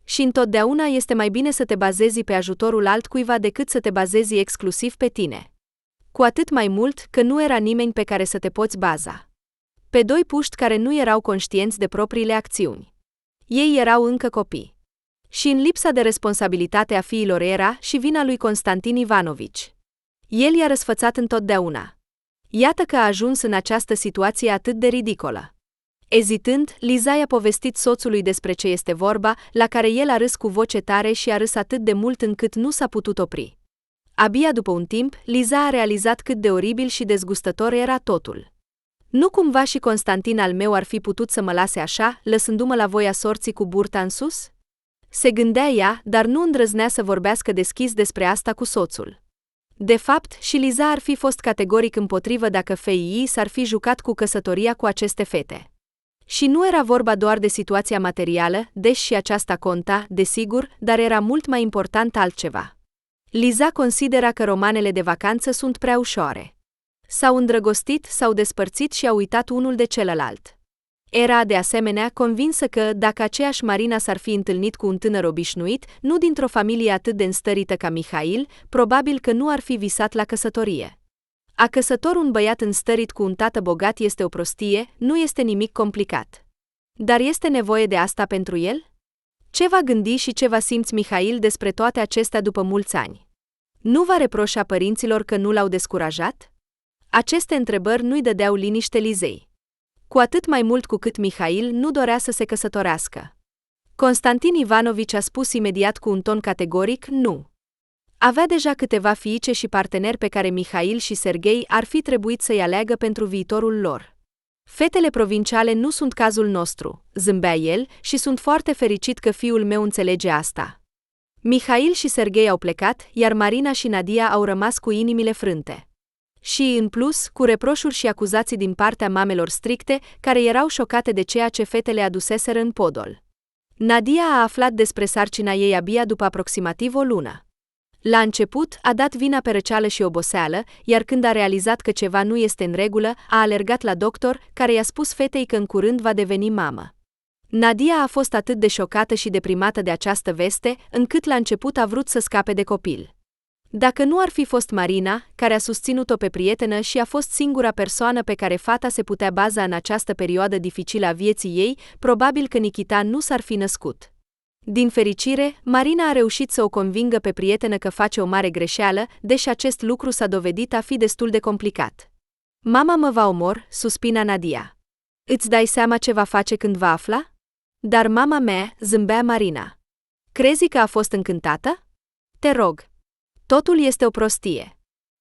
Și întotdeauna este mai bine să te bazezi pe ajutorul altcuiva decât să te bazezi exclusiv pe tine. Cu atât mai mult că nu era nimeni pe care să te poți baza. Pe doi puști care nu erau conștienți de propriile acțiuni. Ei erau încă copii. Și în lipsa de responsabilitate a fiilor era și vina lui Constantin Ivanovici. El i-a răsfățat întotdeauna. Iată că a ajuns în această situație atât de ridicolă. Ezitând, Liza i-a povestit soțului despre ce este vorba, la care el a râs cu voce tare și a râs atât de mult încât nu s-a putut opri. Abia după un timp, Liza a realizat cât de oribil și dezgustător era totul. Nu cumva și Constantin al meu ar fi putut să mă lase așa, lăsându-mă la voia sorții cu burta în sus? Se gândea ea, dar nu îndrăznea să vorbească deschis despre asta cu soțul. De fapt, și Liza ar fi fost categoric împotrivă dacă feii s-ar fi jucat cu căsătoria cu aceste fete. Și nu era vorba doar de situația materială, deși și aceasta conta, desigur, dar era mult mai important altceva. Liza considera că romanele de vacanță sunt prea ușoare. S-au îndrăgostit, s-au despărțit și au uitat unul de celălalt. Era, de asemenea, convinsă că, dacă aceeași Marina s-ar fi întâlnit cu un tânăr obișnuit, nu dintr-o familie atât de înstărită ca Mihail, probabil că nu ar fi visat la căsătorie. A căsători un băiat înstărit cu un tată bogat este o prostie, nu este nimic complicat. Dar este nevoie de asta pentru el? Ce va gândi și ce va simți Mihail despre toate acestea după mulți ani? Nu va reproșa părinților că nu l-au descurajat? Aceste întrebări nu-i dădeau liniște Lizei. Cu atât mai mult cu cât Mihail nu dorea să se căsătorească. Constantin Ivanovici a spus imediat cu un ton categoric nu. Avea deja câteva fiice și parteneri pe care Mihail și Serghei ar fi trebuit să-i aleagă pentru viitorul lor. Fetele provinciale nu sunt cazul nostru, zâmbea el, și sunt foarte fericit că fiul meu înțelege asta. Mihail și Serghei au plecat, iar Marina și Nadia au rămas cu inimile frânte. Și, în plus, cu reproșuri și acuzații din partea mamelor stricte, care erau șocate de ceea ce fetele aduseseră în podol. Nadia a aflat despre sarcina ei abia după aproximativ o lună. La început, a dat vina pe răceală și oboseală, iar când a realizat că ceva nu este în regulă, a alergat la doctor, care i-a spus fetei că în curând va deveni mamă. Nadia a fost atât de șocată și deprimată de această veste, încât la început a vrut să scape de copil. Dacă nu ar fi fost Marina, care a susținut-o pe prietenă și a fost singura persoană pe care fata se putea baza în această perioadă dificilă a vieții ei, probabil că Nikita nu s-ar fi născut. Din fericire, Marina a reușit să o convingă pe prietenă că face o mare greșeală, deși acest lucru s-a dovedit a fi destul de complicat. Mama mă va omor, suspina Nadia. Îți dai seama ce va face când va afla? Dar mama mea, zâmbea Marina. Crezi că a fost încântată? Te rog. Totul este o prostie.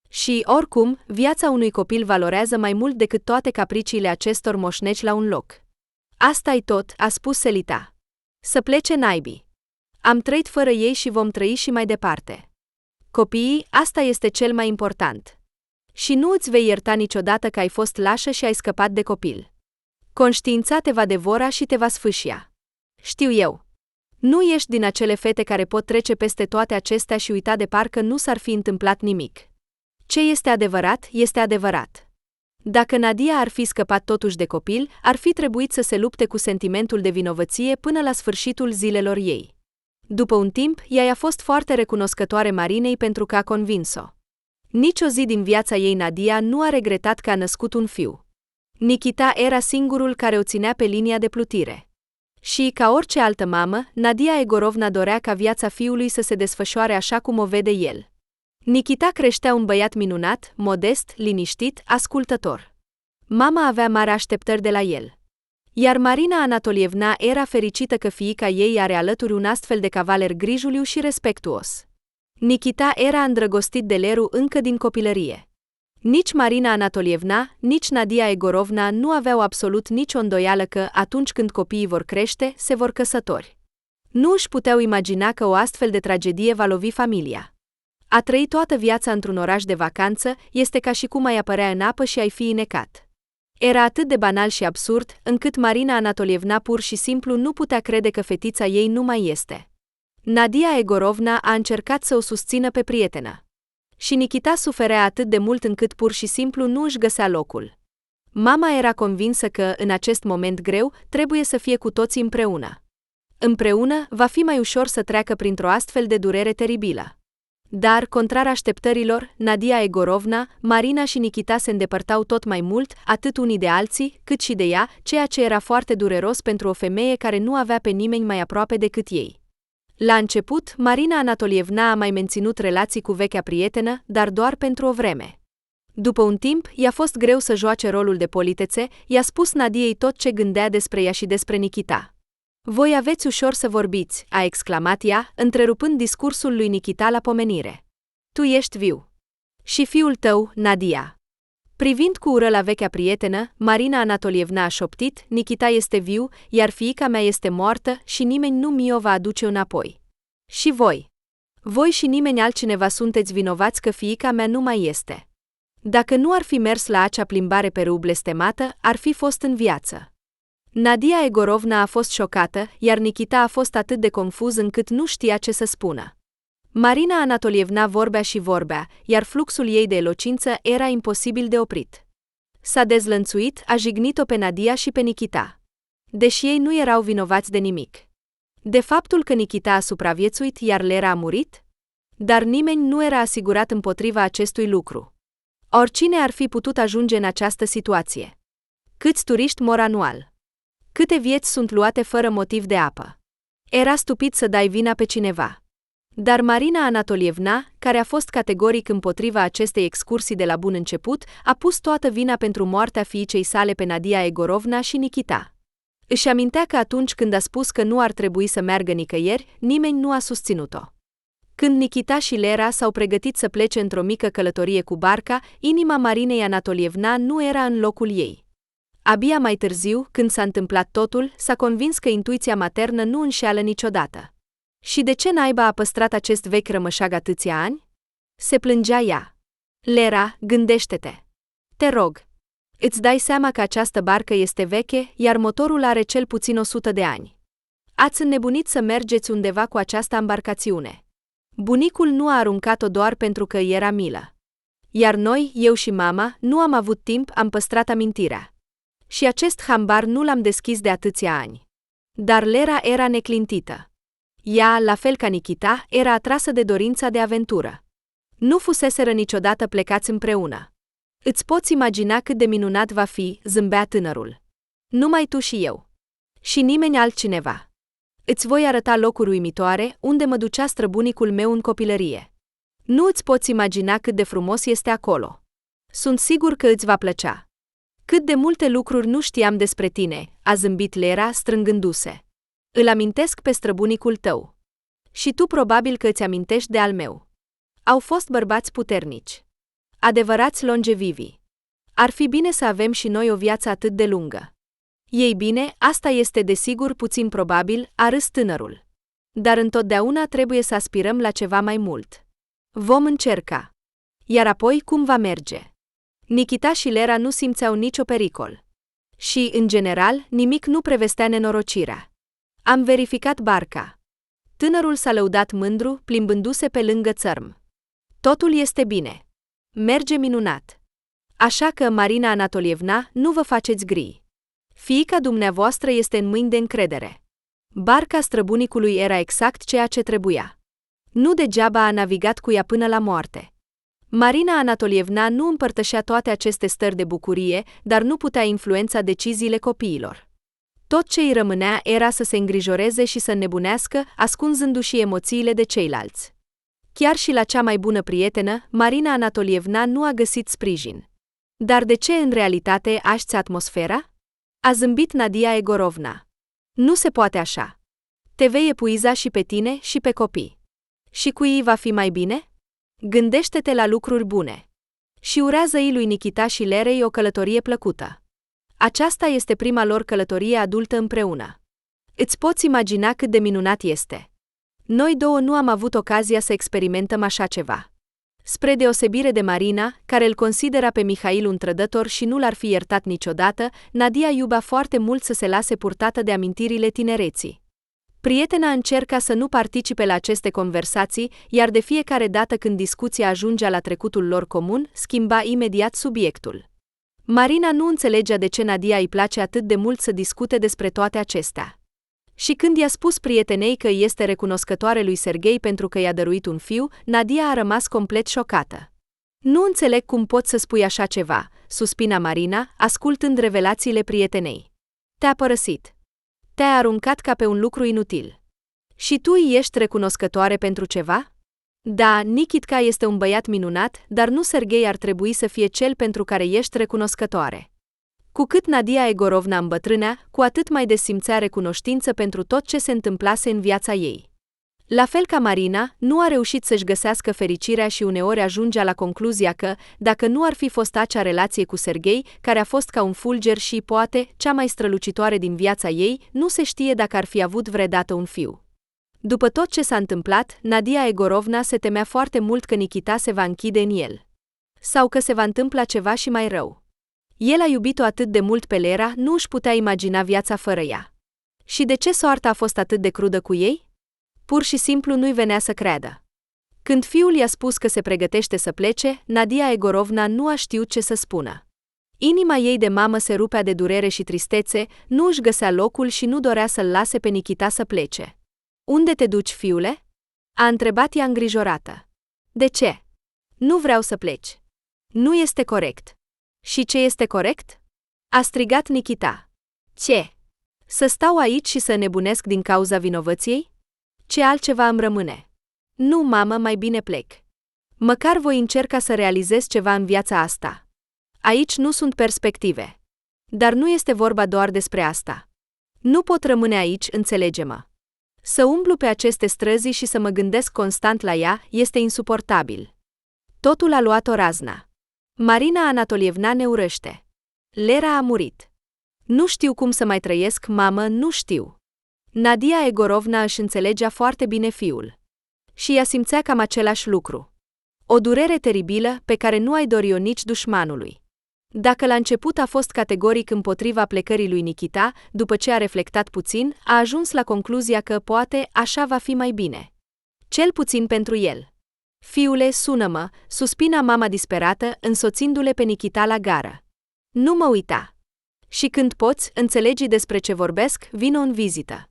Și, oricum, viața unui copil valorează mai mult decât toate capriciile acestor moșneci la un loc. Asta-i tot, a spus Selita. Să plece naibii. Am trăit fără ei și vom trăi și mai departe. Copiii, asta este cel mai important. Și nu îți vei ierta niciodată că ai fost lașă și ai scăpat de copil. Conștiința te va devora și te va sfâșia. Știu eu. Nu ești din acele fete care pot trece peste toate acestea și uita de parcă nu s-ar fi întâmplat nimic. Ce este adevărat, este adevărat. Dacă Nadia ar fi scăpat totuși de copil, ar fi trebuit să se lupte cu sentimentul de vinovăție până la sfârșitul zilelor ei. După un timp, ea i-a fost foarte recunoscătoare Marinei pentru că a convins-o. Nici o zi din viața ei Nadia nu a regretat că a născut un fiu. Nikita era singurul care o ținea pe linia de plutire. Și, ca orice altă mamă, Nadia Egorovna dorea ca viața fiului să se desfășoare așa cum o vede el. Nikita creștea un băiat minunat, modest, liniștit, ascultător. Mama avea mari așteptări de la el. Iar Marina Anatolievna era fericită că fiica ei are alături un astfel de cavaler grijuliu și respectuos. Nikita era îndrăgostit de Leru încă din copilărie. Nici Marina Anatolievna, nici Nadia Egorovna nu aveau absolut nicio îndoială că, atunci când copiii vor crește, se vor căsători. Nu își puteau imagina că o astfel de tragedie va lovi familia. A trăi toată viața într-un oraș de vacanță este ca și cum ai apărea în apă și ai fi inecat. Era atât de banal și absurd, încât Marina Anatolievna pur și simplu nu putea crede că fetița ei nu mai este. Nadia Egorovna a încercat să o susțină pe prietenă. Și Nikita suferea atât de mult încât pur și simplu nu își găsea locul. Mama era convinsă că, în acest moment greu, trebuie să fie cu toții împreună. Împreună, va fi mai ușor să treacă printr-o astfel de durere teribilă. Dar, contrar așteptărilor, Nadia Egorovna, Marina și Nikita se îndepărtau tot mai mult, atât unii de alții, cât și de ea, ceea ce era foarte dureros pentru o femeie care nu avea pe nimeni mai aproape decât ei. La început, Marina Anatolievna a mai menținut relații cu vechea prietenă, dar doar pentru o vreme. După un timp, i-a fost greu să joace rolul de politețe, i-a spus Nadiei tot ce gândea despre ea și despre Nikita. Voi aveți ușor să vorbiți, a exclamat ea, întrerupând discursul lui Nikita la pomenire. Tu ești viu. Și fiul tău, Nadia. Privind cu ură la vechea prietenă, Marina Anatolievna a șoptit, Nikita este viu, iar fiica mea este moartă și nimeni nu mi-o va aduce înapoi. Și voi. Voi și nimeni altcineva sunteți vinovați că fiica mea nu mai este. Dacă nu ar fi mers la acea plimbare pe râu blestemată, ar fi fost în viață. Nadia Egorovna a fost șocată, iar Nikita a fost atât de confuz încât nu știa ce să spună. Marina Anatolievna vorbea și vorbea, iar fluxul ei de elocință era imposibil de oprit. S-a dezlănțuit, a jignit-o pe Nadia și pe Nikita. Deși ei nu erau vinovați de nimic. De faptul că Nikita a supraviețuit, iar Lera a murit? Dar nimeni nu era asigurat împotriva acestui lucru. Oricine ar fi putut ajunge în această situație. Câți turiști mor anual? Câte vieți sunt luate fără motiv de apă? Era stupid să dai vina pe cineva. Dar Marina Anatolievna, care a fost categoric împotriva acestei excursii de la bun început, a pus toată vina pentru moartea fiicei sale pe Nadia Egorovna și Nikita. Își amintea că atunci când a spus că nu ar trebui să meargă nicăieri, nimeni nu a susținut-o. Când Nikita și Lera s-au pregătit să plece într-o mică călătorie cu barca, inima Marinei Anatolievna nu era în locul ei. Abia mai târziu, când s-a întâmplat totul, s-a convins că intuiția maternă nu înșeală niciodată. Și de ce naiba a păstrat acest vechi rămășag atâția ani? Se plângea ea. Lera, gândește-te. Te rog. Îți dai seama că această barcă este veche, iar motorul are cel puțin 100 de ani. Ați înnebunit să mergeți undeva cu această ambarcațiune. Bunicul nu a aruncat-o doar pentru că îi era milă. Iar noi, eu și mama, nu am avut timp, am păstrat amintirea. Și acest hambar nu l-am deschis de atâția ani. Dar Lera era neclintită. Ea, la fel ca Nikita, era atrasă de dorința de aventură. Nu fuseseră niciodată plecați împreună. Îți poți imagina cât de minunat va fi, zâmbea tânărul. Numai tu și eu. Și nimeni altcineva. Îți voi arăta locuri uimitoare unde mă ducea străbunicul meu în copilărie. Nu îți poți imagina cât de frumos este acolo. Sunt sigur că îți va plăcea. Cât de multe lucruri nu știam despre tine, a zâmbit Lera, strângându-se. Îl amintesc pe străbunicul tău. Și tu probabil că îți amintești de al meu. Au fost bărbați puternici. Adevărați longevivi. Ar fi bine să avem și noi o viață atât de lungă. Ei bine, asta este desigur puțin probabil, a râs tânărul. Dar întotdeauna trebuie să aspirăm la ceva mai mult. Vom încerca. Iar apoi cum va merge? Nikita și Lera nu simțeau nicio pericol. Și, în general, nimic nu prevestea nenorocirea. Am verificat barca. Tânărul s-a lăudat mândru, plimbându-se pe lângă țărm. Totul este bine. Merge minunat. Așa că, Marina Anatolievna, nu vă faceți gri. Fiica dumneavoastră este în mâini de încredere. Barca străbunicului era exact ceea ce trebuia. Nu degeaba a navigat cu ea până la moarte. Marina Anatolievna nu împărtășea toate aceste stări de bucurie, dar nu putea influența deciziile copiilor. Tot ce îi rămânea era să se îngrijoreze și să înnebunească, ascunzându-și emoțiile de ceilalți. Chiar și la cea mai bună prietenă, Marina Anatolievna nu a găsit sprijin. Dar de ce în realitate așți atmosfera? A zâmbit Nadia Egorovna. Nu se poate așa. Te vei epuiza și pe tine și pe copii. Și cu ei va fi mai bine? Gândește-te la lucruri bune. Și urează-i lui Nikita și Lerei o călătorie plăcută. Aceasta este prima lor călătorie adultă împreună. Îți poți imagina cât de minunat este. Noi două nu am avut ocazia să experimentăm așa ceva. Spre deosebire de Marina, care îl considera pe Mihail un trădător și nu l-ar fi iertat niciodată, Nadia iubea foarte mult să se lase purtată de amintirile tinereții. Prietena încerca să nu participe la aceste conversații, iar de fiecare dată când discuția ajungea la trecutul lor comun, schimba imediat subiectul. Marina nu înțelegea de ce Nadia îi place atât de mult să discute despre toate acestea. Și când i-a spus prietenei că îi este recunoscătoare lui Serghei pentru că i-a dăruit un fiu, Nadia a rămas complet șocată. Nu înțeleg cum poți să spui așa ceva, suspina Marina, ascultând revelațiile prietenei. Te-a părăsit. Te-a aruncat ca pe un lucru inutil. Și tu îi ești recunoscătoare pentru ceva? Da, Nikitka este un băiat minunat, dar nu Serghei ar trebui să fie cel pentru care ești recunoscătoare. Cu cât Nadia Egorovna îmbătrânea, cu atât mai des simțea recunoștință pentru tot ce se întâmplase în viața ei. La fel ca Marina, nu a reușit să-și găsească fericirea și uneori ajungea la concluzia că, dacă nu ar fi fost acea relație cu Serghei, care a fost ca un fulger și, poate, cea mai strălucitoare din viața ei, nu se știe dacă ar fi avut vreodată un fiu. După tot ce s-a întâmplat, Nadia Egorovna se temea foarte mult că Nikita se va închide în el. Sau că se va întâmpla ceva și mai rău. El a iubit-o atât de mult pe Lera, nu își putea imagina viața fără ea. Și de ce soarta a fost atât de crudă cu ei? Pur și simplu nu-i venea să creadă. Când fiul i-a spus că se pregătește să plece, Nadia Egorovna nu a știut ce să spună. Inima ei de mamă se rupea de durere și tristețe, nu își găsea locul și nu dorea să-l lase pe Nikita să plece. Unde te duci, fiule? A întrebat ea îngrijorată. De ce? Nu vreau să pleci. Nu este corect. Și ce este corect? A strigat Nikita. Ce? Să stau aici și să nebunesc din cauza vinovăției? Ce altceva îmi rămâne? Nu, mamă, mai bine plec. Măcar voi încerca să realizez ceva în viața asta. Aici nu sunt perspective. Dar nu este vorba doar despre asta. Nu pot rămâne aici, înțelege-mă. Să umblu pe aceste străzi și să mă gândesc constant la ea este insuportabil. Totul a luat-o razna. Marina Anatolievna ne urăște. Lera a murit. Nu știu cum să mai trăiesc, mamă, nu știu. Nadia Egorovna își înțelegea foarte bine fiul. Și ea simțea cam același lucru. O durere teribilă pe care nu ai dori-o nici dușmanului. Dacă la început a fost categoric împotriva plecării lui Nikita, după ce a reflectat puțin, a ajuns la concluzia că, poate, așa va fi mai bine. Cel puțin pentru el. Fiule, sună-mă, suspina mama disperată, însoțindu-le pe Nikita la gară. Nu mă uita. Și când poți, înțelegi despre ce vorbesc, vino în vizită.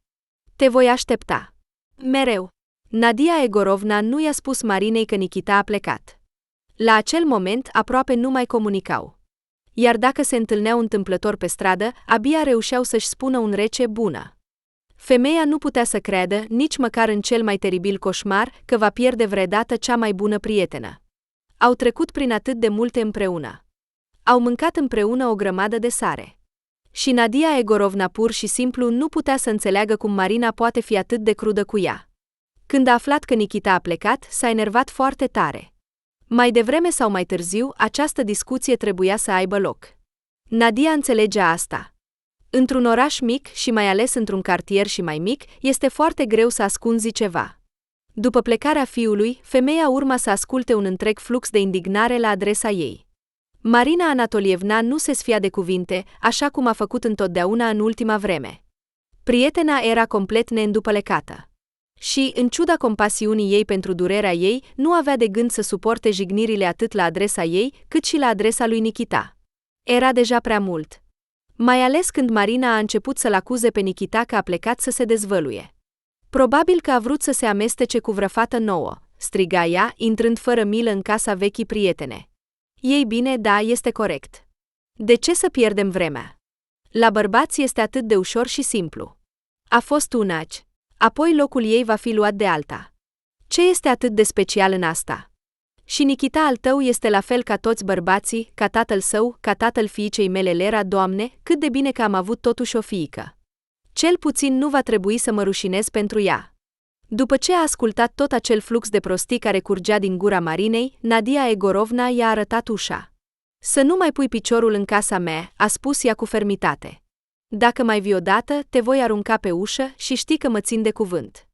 Te voi aștepta. Mereu. Nadia Egorovna nu i-a spus Marinei că Nikita a plecat. La acel moment aproape nu mai comunicau. Iar dacă se întâlneau întâmplător pe stradă, abia reușeau să-și spună un rece bună. Femeia nu putea să creadă, nici măcar în cel mai teribil coșmar, că va pierde vreodată cea mai bună prietenă. Au trecut prin atât de multe împreună. Au mâncat împreună o grămadă de sare. Și Nadia Egorovna pur și simplu nu putea să înțeleagă cum Marina poate fi atât de crudă cu ea. Când a aflat că Nikita a plecat, s-a enervat foarte tare. Mai devreme sau mai târziu, această discuție trebuia să aibă loc. Nadia înțelegea asta. Într-un oraș mic și mai ales într-un cartier și mai mic, este foarte greu să ascunzi ceva. După plecarea fiului, femeia urma să asculte un întreg flux de indignare la adresa ei. Marina Anatolievna nu se sfia de cuvinte, așa cum a făcut întotdeauna în ultima vreme. Prietena era complet neîndupălecată. Și, în ciuda compasiunii ei pentru durerea ei, nu avea de gând să suporte jignirile atât la adresa ei, cât și la adresa lui Nikita. Era deja prea mult. Mai ales când Marina a început să-l acuze pe Nikita că a plecat să se dezvăluie. Probabil că a vrut să se amestece cu vreo fată nouă, striga ea, intrând fără milă în casa vechii prietene. Ei bine, da, este corect. De ce să pierdem vremea? La bărbați este atât de ușor și simplu. A fost un aci. Apoi locul ei va fi luat de alta. Ce este atât de special în asta? Și Nikita al tău este la fel ca toți bărbații, ca tatăl său, ca tatăl fiicei mele Lera, Doamne, cât de bine că am avut totuși o fiică. Cel puțin nu va trebui să mă rușinez pentru ea. După ce a ascultat tot acel flux de prostii care curgea din gura Marinei, Nadia Egorovna i-a arătat ușa. Să nu mai pui piciorul în casa mea, a spus ea cu fermitate. Dacă mai vii odată, te voi arunca pe ușă și știi că mă țin de cuvânt.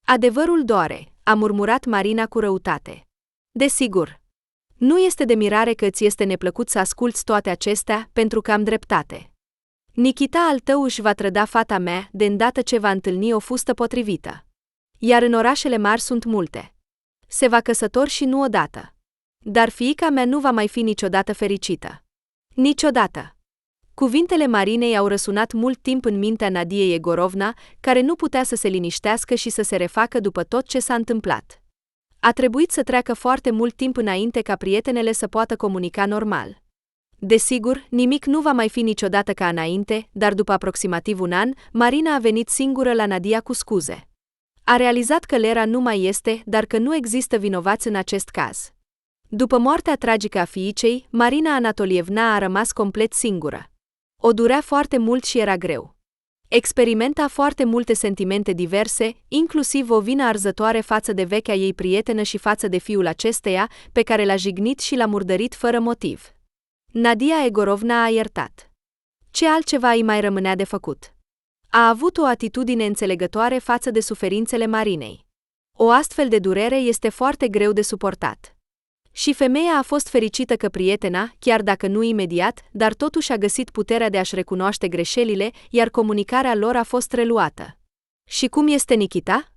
Adevărul doare, a murmurat Marina cu răutate. Desigur. Nu este de mirare că îți este neplăcut să asculți toate acestea, pentru că am dreptate. Nikita al tău își va trăda fata mea de îndată ce va întâlni o fustă potrivită. Iar în orașele mari sunt multe. Se va căsători și nu odată. Dar fiica mea nu va mai fi niciodată fericită. Niciodată. Cuvintele Marinei au răsunat mult timp în mintea Nadiei Egorovna, care nu putea să se liniștească și să se refacă după tot ce s-a întâmplat. A trebuit să treacă foarte mult timp înainte ca prietenele să poată comunica normal. Desigur, nimic nu va mai fi niciodată ca înainte, dar după aproximativ un an, Marina a venit singură la Nadia cu scuze. A realizat că Lera nu mai este, dar că nu există vinovați în acest caz. După moartea tragică a fiicei, Marina Anatolievna a rămas complet singură. O durea foarte mult și era greu. Experimenta foarte multe sentimente diverse, inclusiv o vină arzătoare față de vechea ei prietenă și față de fiul acesteia, pe care l-a jignit și l-a murdărit fără motiv. Nadia Egorovna a iertat. Ce altceva îi mai rămânea de făcut? A avut o atitudine înțelegătoare față de suferințele Marinei. O astfel de durere este foarte greu de suportat. Și femeia a fost fericită că prietena, chiar dacă nu imediat, dar totuși a găsit puterea de a-și recunoaște greșelile, iar comunicarea lor a fost reluată. Și cum este Nikita?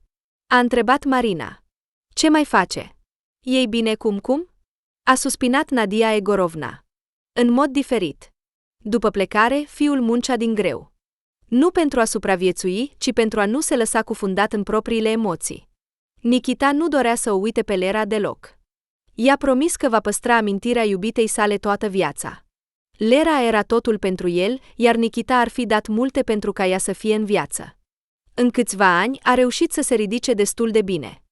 A întrebat Marina. Ce mai face? Ei bine cum? A suspinat Nadia Egorovna. În mod diferit. După plecare, fiul muncea din greu. Nu pentru a supraviețui, ci pentru a nu se lăsa cufundat în propriile emoții. Nikita nu dorea să o uite pe Lera deloc. I-a promis că va păstra amintirea iubitei sale toată viața. Lera era totul pentru el, iar Nikita ar fi dat multe pentru ca ea să fie în viață. În câțiva ani a reușit să se ridice destul de bine.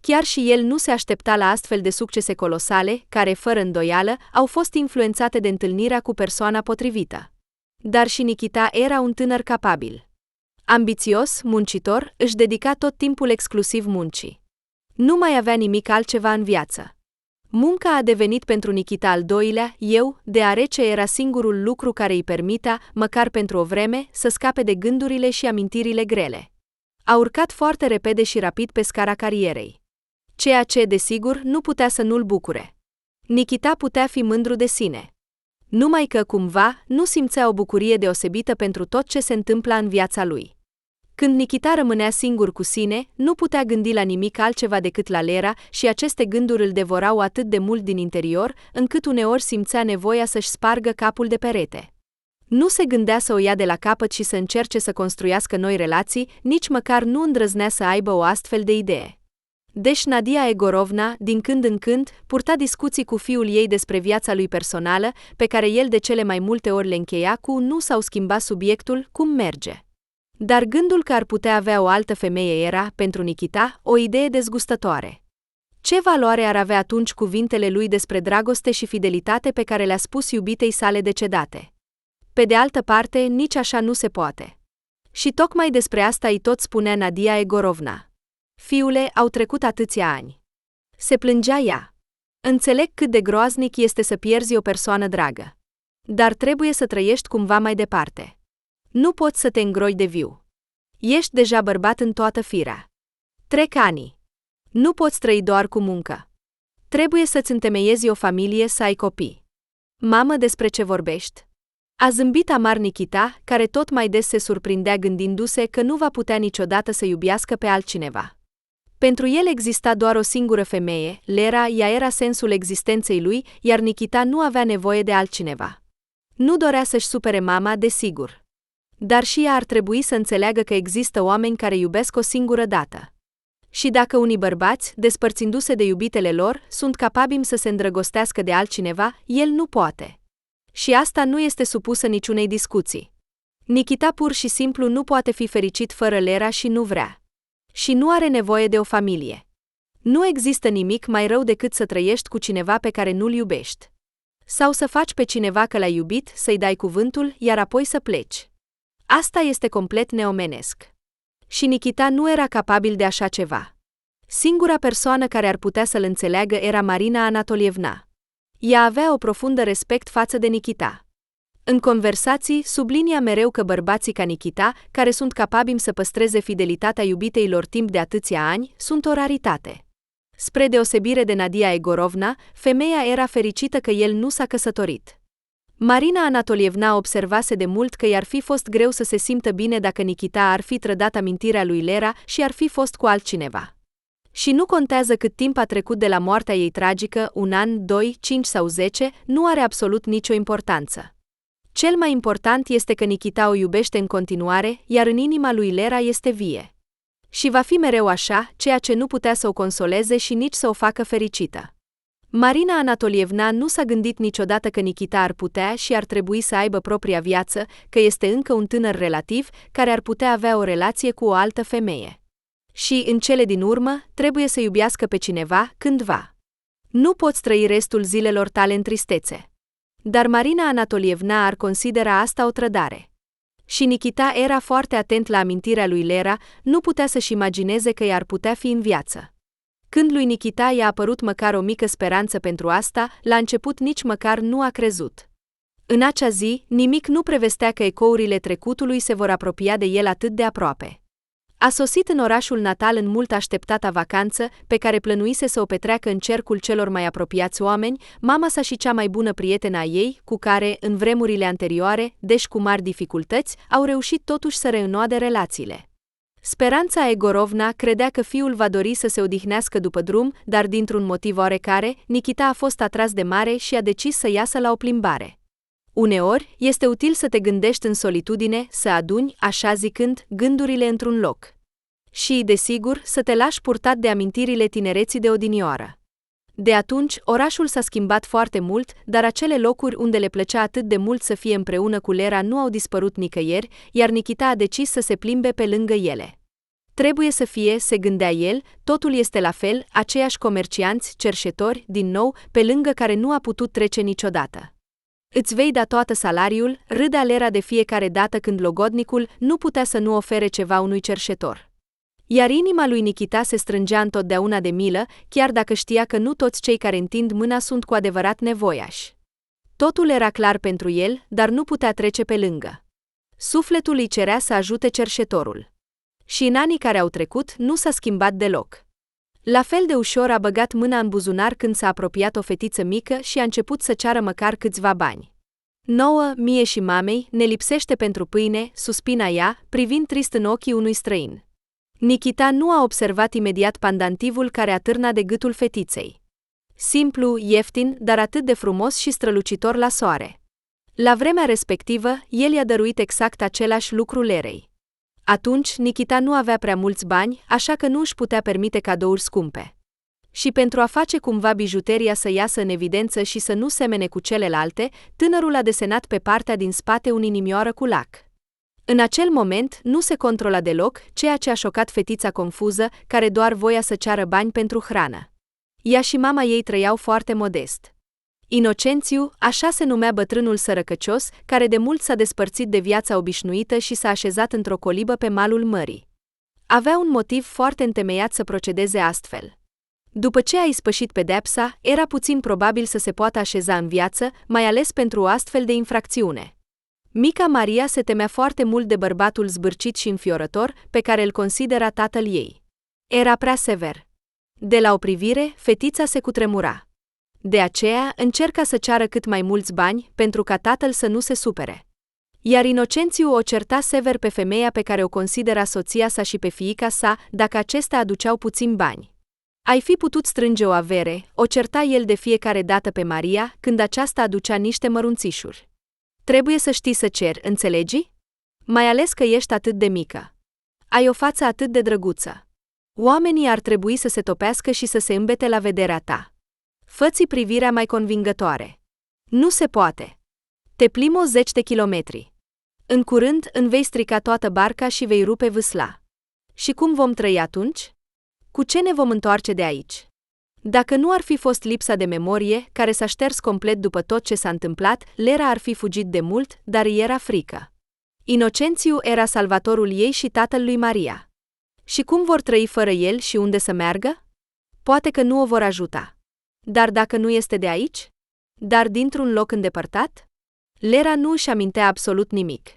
Chiar și el nu se aștepta la astfel de succese colosale, care, fără îndoială, au fost influențate de întâlnirea cu persoana potrivită. Dar și Nikita era un tânăr capabil. Ambițios, muncitor, își dedica tot timpul exclusiv muncii. Nu mai avea nimic altceva în viață. Munca a devenit pentru Nikita al doilea, deoarece era singurul lucru care îi permitea, măcar pentru o vreme, să scape de gândurile și amintirile grele. A urcat foarte repede și rapid pe scara carierei. Ceea ce, desigur, nu putea să nu-l bucure. Nikita putea fi mândru de sine. Numai că, cumva, nu simțea o bucurie deosebită pentru tot ce se întâmpla în viața lui. Când Nikita rămânea singur cu sine, nu putea gândi la nimic altceva decât la Lera și aceste gânduri îl devorau atât de mult din interior, încât uneori simțea nevoia să-și spargă capul de perete. Nu se gândea să o ia de la capăt și să încerce să construiască noi relații, nici măcar nu îndrăznea să aibă o astfel de idee. Deci Nadia Egorovna, din când în când, purta discuții cu fiul ei despre viața lui personală, pe care el de cele mai multe ori le încheia cu nu sau schimba subiectul, cum merge. Dar gândul că ar putea avea o altă femeie era, pentru Nikita, o idee dezgustătoare. Ce valoare ar avea atunci cuvintele lui despre dragoste și fidelitate pe care le-a spus iubitei sale decedate? Pe de altă parte, nici așa nu se poate. Și tocmai despre asta îi tot spunea Nadia Egorovna. Fiule, au trecut atâția ani. Se plângea ea. Înțeleg cât de groaznic este să pierzi o persoană dragă. Dar trebuie să trăiești cumva mai departe. Nu poți să te îngroi de viu. Ești deja bărbat în toată firea. Trec ani. Nu poți trăi doar cu muncă. Trebuie să-ți întemeiezi o familie, să ai copii. Mamă, despre ce vorbești? A zâmbit amar Nikita, care tot mai des se surprindea gândindu-se că nu va putea niciodată să iubească pe altcineva. Pentru el exista doar o singură femeie, Lera, ea era sensul existenței lui, iar Nikita nu avea nevoie de altcineva. Nu dorea să-și supere mama, desigur. Dar și ea ar trebui să înțeleagă că există oameni care iubesc o singură dată. Și dacă unii bărbați, despărțindu-se de iubitele lor, sunt capabili să se îndrăgostească de altcineva, el nu poate. Și asta nu este supusă niciunei discuții. Nikita pur și simplu nu poate fi fericit fără Lera și nu vrea. Și nu are nevoie de o familie. Nu există nimic mai rău decât să trăiești cu cineva pe care nu-l iubești. Sau să faci pe cineva că l-ai iubit, să-i dai cuvântul, iar apoi să pleci. Asta este complet neomenesc. Și Nikita nu era capabil de așa ceva. Singura persoană care ar putea să-l înțeleagă era Marina Anatolievna. Ea avea o profundă respect față de Nikita. În conversații, sublinia mereu că bărbații ca Nikita, care sunt capabili să păstreze fidelitatea iubitei lor timp de atâția ani, sunt o raritate. Spre deosebire de Nadia Egorovna, femeia era fericită că el nu s-a căsătorit. Marina Anatolievna observase de mult că i-ar fi fost greu să se simtă bine dacă Nikita ar fi trădat amintirea lui Lera și ar fi fost cu altcineva. Și nu contează cât timp a trecut de la moartea ei tragică, 1 an, 2, 5 sau 10, nu are absolut nicio importanță. Cel mai important este că Nikita o iubește în continuare, iar în inima lui Lera este vie. Și va fi mereu așa, ceea ce nu putea să o consoleze și nici să o facă fericită. Marina Anatolievna nu s-a gândit niciodată că Nikita ar putea și ar trebui să aibă propria viață, că este încă un tânăr relativ care ar putea avea o relație cu o altă femeie. Și, în cele din urmă, trebuie să iubească pe cineva, cândva. Nu poți trăi restul zilelor tale în tristețe. Dar Marina Anatolievna ar considera asta o trădare. Și Nikita era foarte atent la amintirea lui Lera, nu putea să-și imagineze că ea ar putea fi în viață. Când lui Nikita i-a apărut măcar o mică speranță pentru asta, la început nici măcar nu a crezut. În acea zi, nimic nu prevestea că ecourile trecutului se vor apropia de el atât de aproape. A sosit în orașul natal în mult așteptata vacanță, pe care plănuise să o petreacă în cercul celor mai apropiați oameni, mama sa și cea mai bună prietenă a ei, cu care, în vremurile anterioare, deși cu mari dificultăți, au reușit totuși să reînnoade relațiile. Speranța Egorovna credea că fiul va dori să se odihnească după drum, dar dintr-un motiv oarecare, Nikita a fost atras de mare și a decis să iasă la o plimbare. Uneori, este util să te gândești în solitudine, să aduni, așa zicând, gândurile într-un loc. Și, desigur, să te lași purtat de amintirile tinereții de odinioară. De atunci, orașul s-a schimbat foarte mult, dar acele locuri unde le plăcea atât de mult să fie împreună cu Lera nu au dispărut nicăieri, iar Nikita a decis să se plimbe pe lângă ele. Trebuie să fie, se gândea el, totul este la fel, aceiași comercianți, cerșetori, din nou, pe lângă care nu a putut trece niciodată. Îți vei da toată salariul, râdea Lera de fiecare dată când logodnicul nu putea să nu ofere ceva unui cerșetor. Iar inima lui Nikita se strângea întotdeauna de milă, chiar dacă știa că nu toți cei care întind mâna sunt cu adevărat nevoiași. Totul era clar pentru el, dar nu putea trece pe lângă. Sufletul îi cerea să ajute cerșetorul. Și în anii care au trecut, nu s-a schimbat deloc. La fel de ușor a băgat mâna în buzunar când s-a apropiat o fetiță mică și a început să ceară măcar câțiva bani. 9. Mie și mamei ne lipsește pentru pâine, suspina ea, privind trist în ochii unui străin. Nikita nu a observat imediat pandantivul care atârna de gâtul fetiței. Simplu, ieftin, dar atât de frumos și strălucitor la soare. La vremea respectivă, el i-a dăruit exact același lucru Lerei. Atunci, Nikita nu avea prea mulți bani, așa că nu își putea permite cadouri scumpe. Și pentru a face cumva bijuteria să iasă în evidență și să nu semene cu celelalte, tânărul a desenat pe partea din spate un inimioară cu lac. În acel moment, nu se controla deloc, ceea ce a șocat fetița confuză, care doar voia să ceară bani pentru hrană. Ea și mama ei trăiau foarte modest. Inocențiu, așa se numea bătrânul sărăcăcios, care de mult s-a despărțit de viața obișnuită și s-a așezat într-o colibă pe malul mării. Avea un motiv foarte întemeiat să procedeze astfel. După ce a ispășit pedepsa, era puțin probabil să se poată așeza în viață, mai ales pentru o astfel de infracțiune. Mica Maria se temea foarte mult de bărbatul zbârcit și înfiorător, pe care îl considera tatăl ei. Era prea sever. De la o privire, fetița se cutremura. De aceea, încerca să ceară cât mai mulți bani, pentru ca tatăl să nu se supere. Iar Inocențiu o certa sever pe femeia pe care o considera soția sa și pe fiica sa, dacă acestea aduceau puțin bani. Ai fi putut strânge o avere, o certa el de fiecare dată pe Maria, când aceasta aducea niște mărunțișuri. Trebuie să știi să ceri, înțelegi? Mai ales că ești atât de mică. Ai o față atât de drăguță. Oamenii ar trebui să se topească și să se îmbete la vederea ta. Fă-ți privirea mai convingătoare. Nu se poate. Te plimbi 10 de kilometri. În curând îmi vei strica toată barca și vei rupe vâsla. Și cum vom trăi atunci? Cu ce ne vom întoarce de aici? Dacă nu ar fi fost lipsa de memorie, care s-a șters complet după tot ce s-a întâmplat, Lera ar fi fugit de mult, dar îi era frică. Inocențiu era salvatorul ei și tatăl lui Maria. Și cum vor trăi fără el și unde să meargă? Poate că nu o vor ajuta. Dar dacă nu este de aici? Dar dintr-un loc îndepărtat? Lera nu își amintea absolut nimic.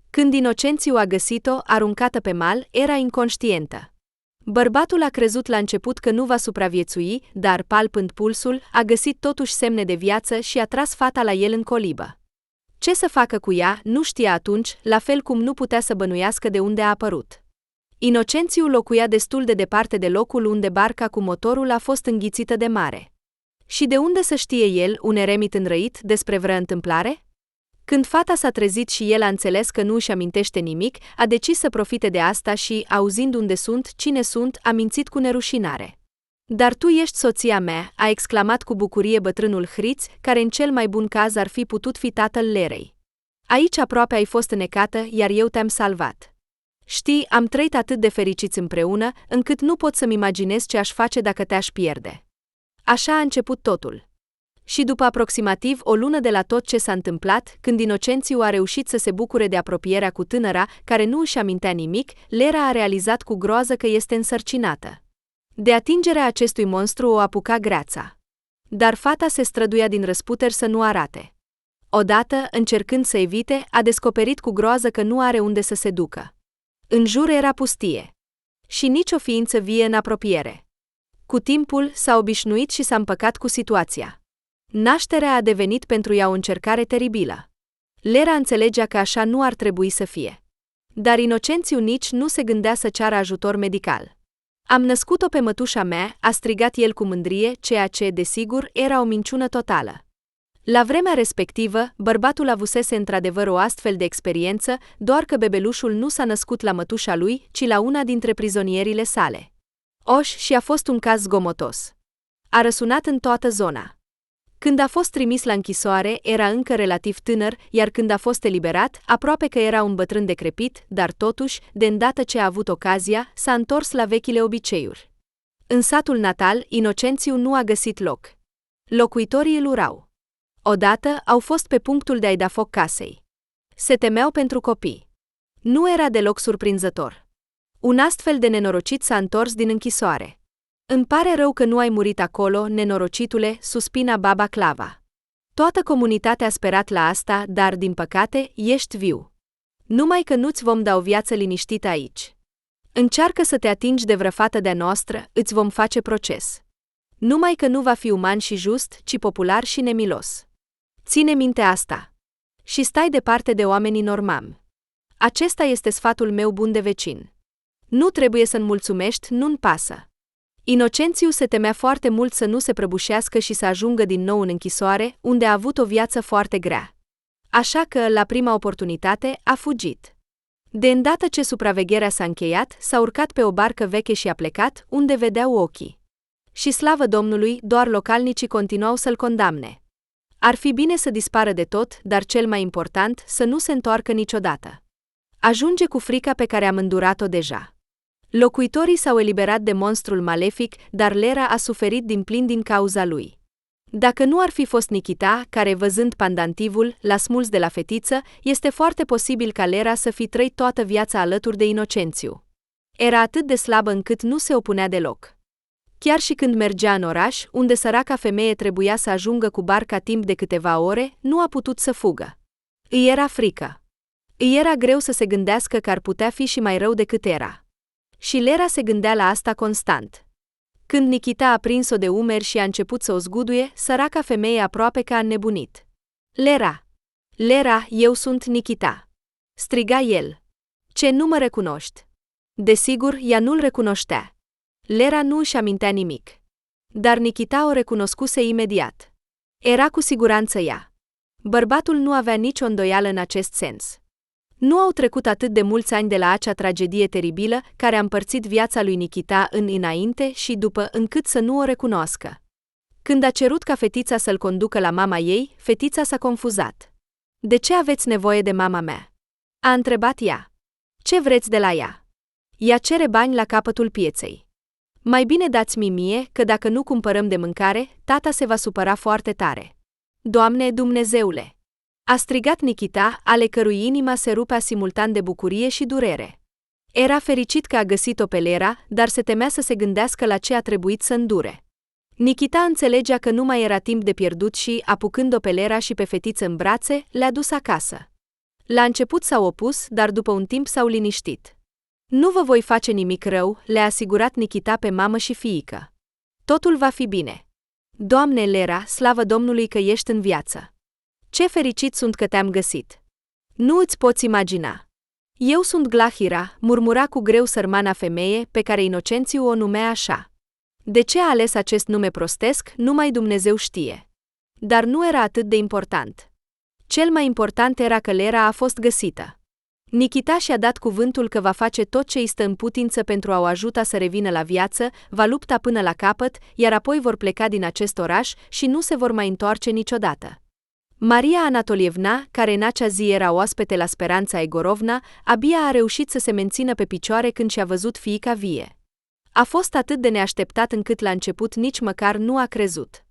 Când Inocențiu a găsit-o, aruncată pe mal, era inconștientă. Bărbatul a crezut la început că nu va supraviețui, dar, palpând pulsul, a găsit totuși semne de viață și a tras fata la el în colibă. Ce să facă cu ea, nu știa atunci, la fel cum nu putea să bănuiască de unde a apărut. Inocențiu locuia destul de departe de locul unde barca cu motorul a fost înghițită de mare. Și de unde să știe el, un eremit înrăit, despre vreo întâmplare? Când fata s-a trezit și el a înțeles că nu își amintește nimic, a decis să profite de asta și, auzind unde sunt, cine sunt, a mințit cu nerușinare. Dar tu ești soția mea, a exclamat cu bucurie bătrânul Hriț, care în cel mai bun caz ar fi putut fi tatăl Lerei. Aici aproape ai fost înecată, iar eu te-am salvat. Știi, am trăit atât de fericiți împreună, încât nu pot să-mi imaginez ce aș face dacă te-aș pierde. Așa a început totul. Și după aproximativ o lună de la tot ce s-a întâmplat, când Inocențiu a reușit să se bucure de apropierea cu tânăra, care nu își amintea nimic, Lera a realizat cu groază că este însărcinată. De atingerea acestui monstru o apuca greața. Dar fata se străduia din răsputeri să nu arate. Odată, încercând să evite, a descoperit cu groază că nu are unde să se ducă. În jur era pustie. Și nicio ființă vie în apropiere. Cu timpul, s-a obișnuit și s-a împăcat cu situația. Nașterea a devenit pentru ea o încercare teribilă. Lera înțelegea că așa nu ar trebui să fie. Dar Inocențiu nici nu se gândea să ceară ajutor medical. Am născut-o pe mătușa mea, a strigat el cu mândrie, ceea ce, desigur, era o minciună totală. La vremea respectivă, bărbatul avusese într-adevăr o astfel de experiență, doar că bebelușul nu s-a născut la mătușa lui, ci la una dintre prizonierile sale. Și a fost un caz zgomotos. A răsunat în toată zona. Când a fost trimis la închisoare, era încă relativ tânăr, iar când a fost eliberat, aproape că era un bătrân decrepit, dar totuși, de îndată ce a avut ocazia, s-a întors la vechile obiceiuri. În satul natal, Inocențiu nu a găsit loc. Locuitorii îl urau. Odată, au fost pe punctul de a-i da foc casei. Se temeau pentru copii. Nu era deloc surprinzător. Un astfel de nenorocit s-a întors din închisoare. Îmi pare rău că nu ai murit acolo, nenorocitule, suspina baba Clava. Toată comunitatea a sperat la asta, dar, din păcate, ești viu. Numai că nu-ți vom da o viață liniștită aici. Încearcă să te atingi de vreo fată de-a noastră, îți vom face proces. Numai că nu va fi uman și just, ci popular și nemilos. Ține minte asta. Și stai departe de oamenii normali. Acesta este sfatul meu bun de vecin. Nu trebuie să-mi mulțumești, nu-mi pasă. Inocențiu se temea foarte mult să nu se prăbușească și să ajungă din nou în închisoare, unde a avut o viață foarte grea. Așa că, la prima oportunitate, a fugit. De îndată ce supravegherea s-a încheiat, s-a urcat pe o barcă veche și a plecat, unde vedeau ochii. Și slavă Domnului, doar localnicii continuau să-l condamne. Ar fi bine să dispară de tot, dar cel mai important, să nu se întoarcă niciodată. Ajunge cu frica pe care am îndurat-o deja. Locuitorii s-au eliberat de monstrul malefic, dar Lera a suferit din plin din cauza lui. Dacă nu ar fi fost Nikita, care, văzând pandantivul, l-a smuls de la fetiță, este foarte posibil ca Lera să fi trăit toată viața alături de Inocențiu. Era atât de slabă încât nu se opunea deloc. Chiar și când mergea în oraș, unde săraca femeie trebuia să ajungă cu barca timp de câteva ore, nu a putut să fugă. Îi era frică. Îi era greu să se gândească că ar putea fi și mai rău decât era. Și Lera se gândea la asta constant. Când Nikita a prins-o de umeri și a început să o zguduie, săraca femeie aproape că a înnebunit. Lera! Lera, eu sunt Nikita! Striga el. Ce, nu mă recunoști? Desigur, ea nu-l recunoștea. Lera nu își amintea nimic. Dar Nikita o recunoscuse imediat. Era cu siguranță ea. Bărbatul nu avea nicio îndoială în acest sens. Nu au trecut atât de mulți ani de la acea tragedie teribilă care a împărțit viața lui Nikita în înainte și după, încât să nu o recunoască. Când a cerut ca fetița să-l conducă la mama ei, fetița s-a confuzat. De ce aveți nevoie de mama mea? A întrebat ea. Ce vreți de la ea? Ea cere bani la capătul pieței. Mai bine dați-mi mie, că dacă nu cumpărăm de mâncare, tata se va supăra foarte tare. Doamne Dumnezeule! A strigat Nikita, ale cărui inima se rupea simultan de bucurie și durere. Era fericit că a găsit-o pe Lera, dar se temea să se gândească la ce a trebuit să îndure. Nikita înțelegea că nu mai era timp de pierdut și, apucând-o pe Lera și pe fetiță în brațe, le-a dus acasă. La început s-au opus, dar după un timp s-au liniștit. Nu vă voi face nimic rău, le-a asigurat Nikita pe mamă și fiică. Totul va fi bine. Doamne Lera, slavă Domnului că ești în viață. Ce fericit sunt că te-am găsit. Nu îți poți imagina. Eu sunt Glahira, murmura cu greu sărmana femeie, pe care Inocențiu o numea așa. De ce a ales acest nume prostesc, numai Dumnezeu știe. Dar nu era atât de important. Cel mai important era că Lera a fost găsită. Nikita și-a dat cuvântul că va face tot ce îi stă în putință pentru a o ajuta să revină la viață, va lupta până la capăt, iar apoi vor pleca din acest oraș și nu se vor mai întoarce niciodată. Maria Anatolievna, care în acea zi era oaspete la Speranța Egorovna, abia a reușit să se mențină pe picioare când și-a văzut fiica vie. A fost atât de neașteptat încât la început nici măcar nu a crezut.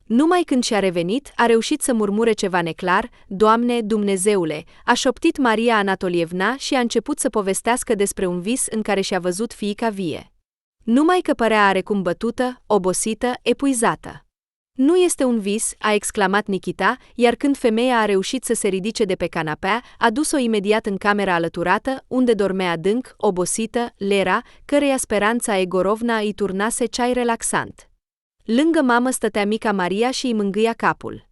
Numai când și-a revenit, a reușit să murmure ceva neclar, Doamne, Dumnezeule, a șoptit Maria Anatolievna și a început să povestească despre un vis în care și-a văzut fiica vie. Numai că părea arecum bătută, obosită, epuizată. Nu este un vis, a exclamat Nikita, iar când femeia a reușit să se ridice de pe canapea, a dus-o imediat în camera alăturată, unde dormea adânc, obosită, Lera, căreia Speranța Egorovna îi turnase ceai relaxant. Lângă mamă stătea mica Maria și îi mângâia capul.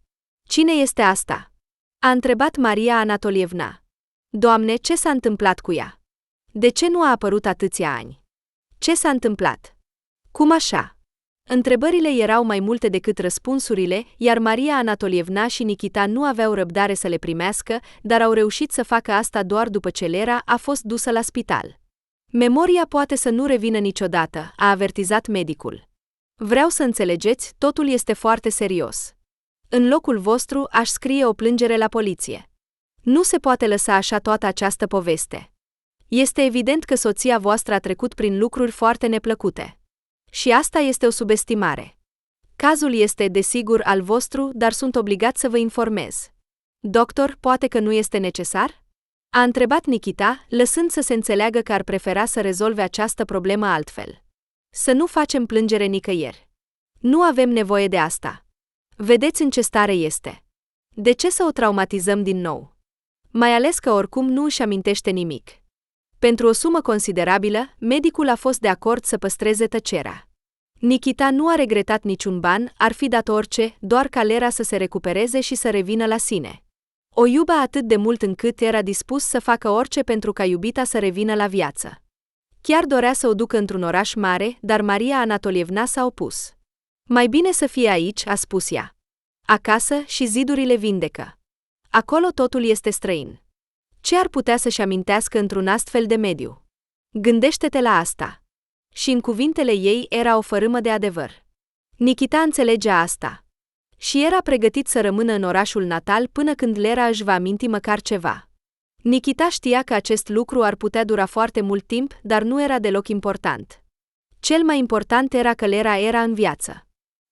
Cine este asta? A întrebat Maria Anatolievna. Doamne, ce s-a întâmplat cu ea? De ce nu a apărut atâția ani? Ce s-a întâmplat? Cum așa? Întrebările erau mai multe decât răspunsurile, iar Maria Anatolievna și Nikita nu aveau răbdare să le primească, dar au reușit să facă asta doar după ce Lera a fost dusă la spital. Memoria poate să nu revină niciodată, a avertizat medicul. Vreau să înțelegeți, totul este foarte serios. În locul vostru aș scrie o plângere la poliție. Nu se poate lăsa așa toată această poveste. Este evident că soția voastră a trecut prin lucruri foarte neplăcute. Și asta este o subestimare. Cazul este, desigur, al vostru, dar sunt obligat să vă informez. Doctor, poate că nu este necesar? A întrebat Nikita, lăsând să se înțeleagă că ar prefera să rezolve această problemă altfel. Să nu facem plângere nicăieri. Nu avem nevoie de asta. Vedeți în ce stare este. De ce să o traumatizăm din nou? Mai ales că oricum nu își amintește nimic. Pentru o sumă considerabilă, medicul a fost de acord să păstreze tăcerea. Nikita nu a regretat niciun ban, ar fi dat orice, doar ca Lera să se recupereze și să revină la sine. O iubea atât de mult încât era dispus să facă orice pentru ca iubita să revină la viață. Chiar dorea să o ducă într-un oraș mare, dar Maria Anatolievna s-a opus. Mai bine să fie aici, a spus ea. Acasă și zidurile vindecă. Acolo totul este străin. Ce ar putea să-și amintească într-un astfel de mediu? Gândește-te la asta. Și în cuvintele ei era o fărâmă de adevăr. Nikita înțelegea asta. Și era pregătit să rămână în orașul natal până când Lera își va aminti măcar ceva. Nikita știa că acest lucru ar putea dura foarte mult timp, dar nu era deloc important. Cel mai important era că Lera era în viață.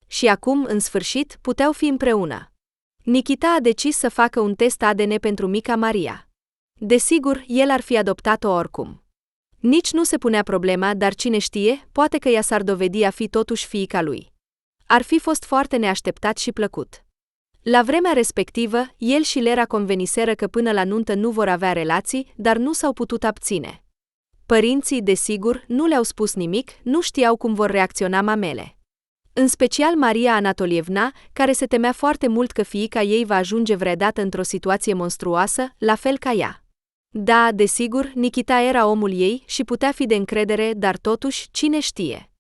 Și acum, în sfârșit, puteau fi împreună. Nikita a decis să facă un test ADN pentru mica Maria. Desigur, el ar fi adoptat-o oricum. Nici nu se punea problema, dar cine știe, poate că ea s-ar dovedi a fi totuși fiica lui. Ar fi fost foarte neașteptat și plăcut. La vremea respectivă, el și Lera conveniseră că până la nuntă nu vor avea relații, dar nu s-au putut abține. Părinții, desigur, nu le-au spus nimic, nu știau cum vor reacționa mamele. În special Maria Anatolievna, care se temea foarte mult că fiica ei va ajunge vreodată într-o situație monstruoasă, la fel ca ea. Da, desigur, Nikita era omul ei și putea fi de încredere, dar totuși, cine știe?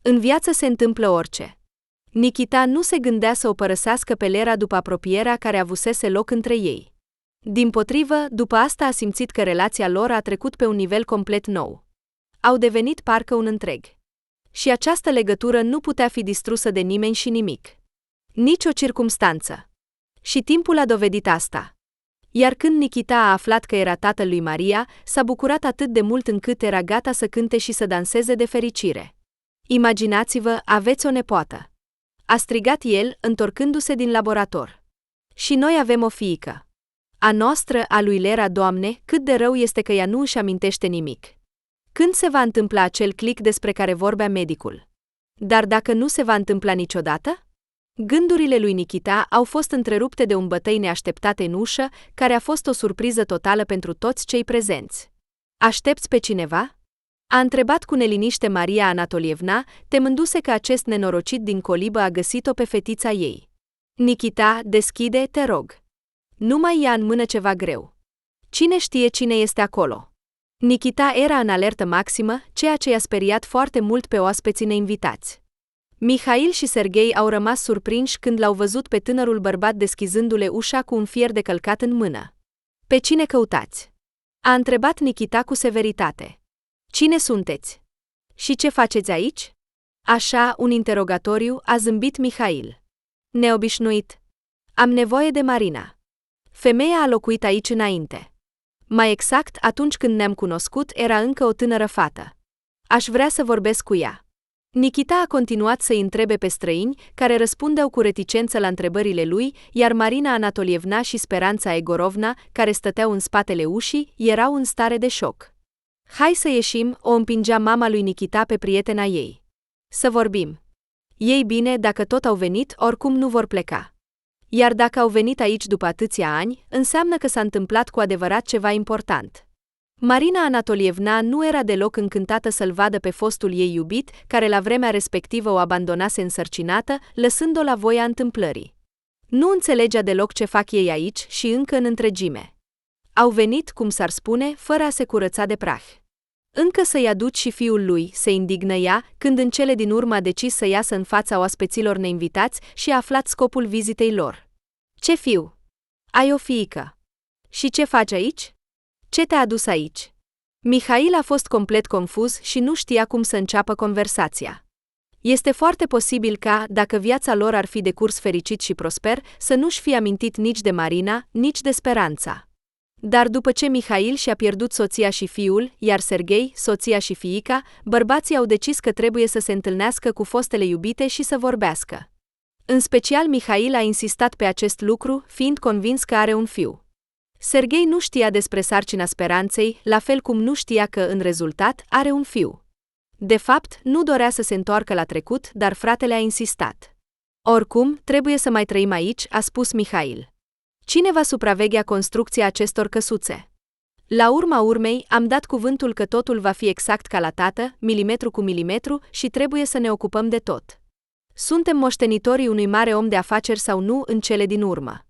În viață se întâmplă orice. Nikita nu se gândea să o părăsească pe Lera după apropierea care avusese loc între ei. Dimpotrivă, după asta a simțit că relația lor a trecut pe un nivel complet nou. Au devenit parcă un întreg. Și această legătură nu putea fi distrusă de nimeni și nimic. Nici o circumstanță. Și timpul a dovedit asta. Iar când Nikita a aflat că era tatăl lui Maria, s-a bucurat atât de mult încât era gata să cânte și să danseze de fericire. Imaginați-vă, aveți o nepoată. A strigat el, întorcându-se din laborator. Și noi avem o fiică. A noastră, a lui Lera, Doamne, cât de rău este că ea nu își amintește nimic. Când se va întâmpla acel click despre care vorbea medicul? Dar dacă nu se va întâmpla niciodată? Gândurile lui Nikita au fost întrerupte de un bătăi neașteptate în ușă, care a fost o surpriză totală pentru toți cei prezenți. Aștepți pe cineva? A întrebat cu neliniște Maria Anatolievna, temându-se că acest nenorocit din colibă a găsit-o pe fetița ei. Nikita, deschide, te rog. Nu mai ia în mână ceva greu. Cine știe cine este acolo? Nikita era în alertă maximă, ceea ce i-a speriat foarte mult pe oaspeții neinvitați. Mihail și Serghei au rămas surprinși când l-au văzut pe tânărul bărbat deschizându-le ușa cu un fier de călcat în mână. Pe cine căutați? A întrebat Nikita cu severitate. Cine sunteți? Și ce faceți aici? Așa, un interogatoriu, a zâmbit Mihail. Neobișnuit. Am nevoie de Marina. Femeia a locuit aici înainte. Mai exact, atunci când ne-am cunoscut, era încă o tânără fată. Aș vrea să vorbesc cu ea. Nikita a continuat să-i întrebe pe străini, care răspundeau cu reticență la întrebările lui, iar Marina Anatolievna și Speranța Egorovna, care stăteau în spatele ușii, erau în stare de șoc. Hai să ieșim, o împingea mama lui Nikita pe prietena ei. Să vorbim. Ei bine, dacă tot au venit, oricum nu vor pleca. Iar dacă au venit aici după atâția ani, înseamnă că s-a întâmplat cu adevărat ceva important. Marina Anatolievna nu era deloc încântată să-l vadă pe fostul ei iubit, care la vremea respectivă o abandonase însărcinată, lăsând-o la voia întâmplării. Nu înțelegea deloc ce fac ei aici și încă în întregime. Au venit, cum s-ar spune, fără a se curăța de prah. Încă să-i aduci și fiul lui, se indignă ea, când în cele din urmă a decis să iasă în fața oaspeților neinvitați și a aflat scopul vizitei lor. Ce fiu? Ai o fiică. Și ce faci aici? Ce te-a adus aici? Mihail a fost complet confuz și nu știa cum să înceapă conversația. Este foarte posibil ca, dacă viața lor ar fi de curs fericit și prosper, să nu-și fi amintit nici de Marina, nici de Speranța. Dar după ce Mihail și-a pierdut soția și fiul, iar Serghei, soția și fiica, bărbații au decis că trebuie să se întâlnească cu fostele iubite și să vorbească. În special Mihail a insistat pe acest lucru, fiind convins că are un fiu. Serghei nu știa despre sarcina Speranței, la fel cum nu știa că, în rezultat, are un fiu. De fapt, nu dorea să se întoarcă la trecut, dar fratele a insistat. Oricum, trebuie să mai trăim aici, a spus Mihail. Cine va supraveghea construcția acestor căsuțe? La urma urmei, am dat cuvântul că totul va fi exact ca la tată, milimetru cu milimetru, și trebuie să ne ocupăm de tot. Suntem moștenitorii unui mare om de afaceri sau nu în cele din urmă?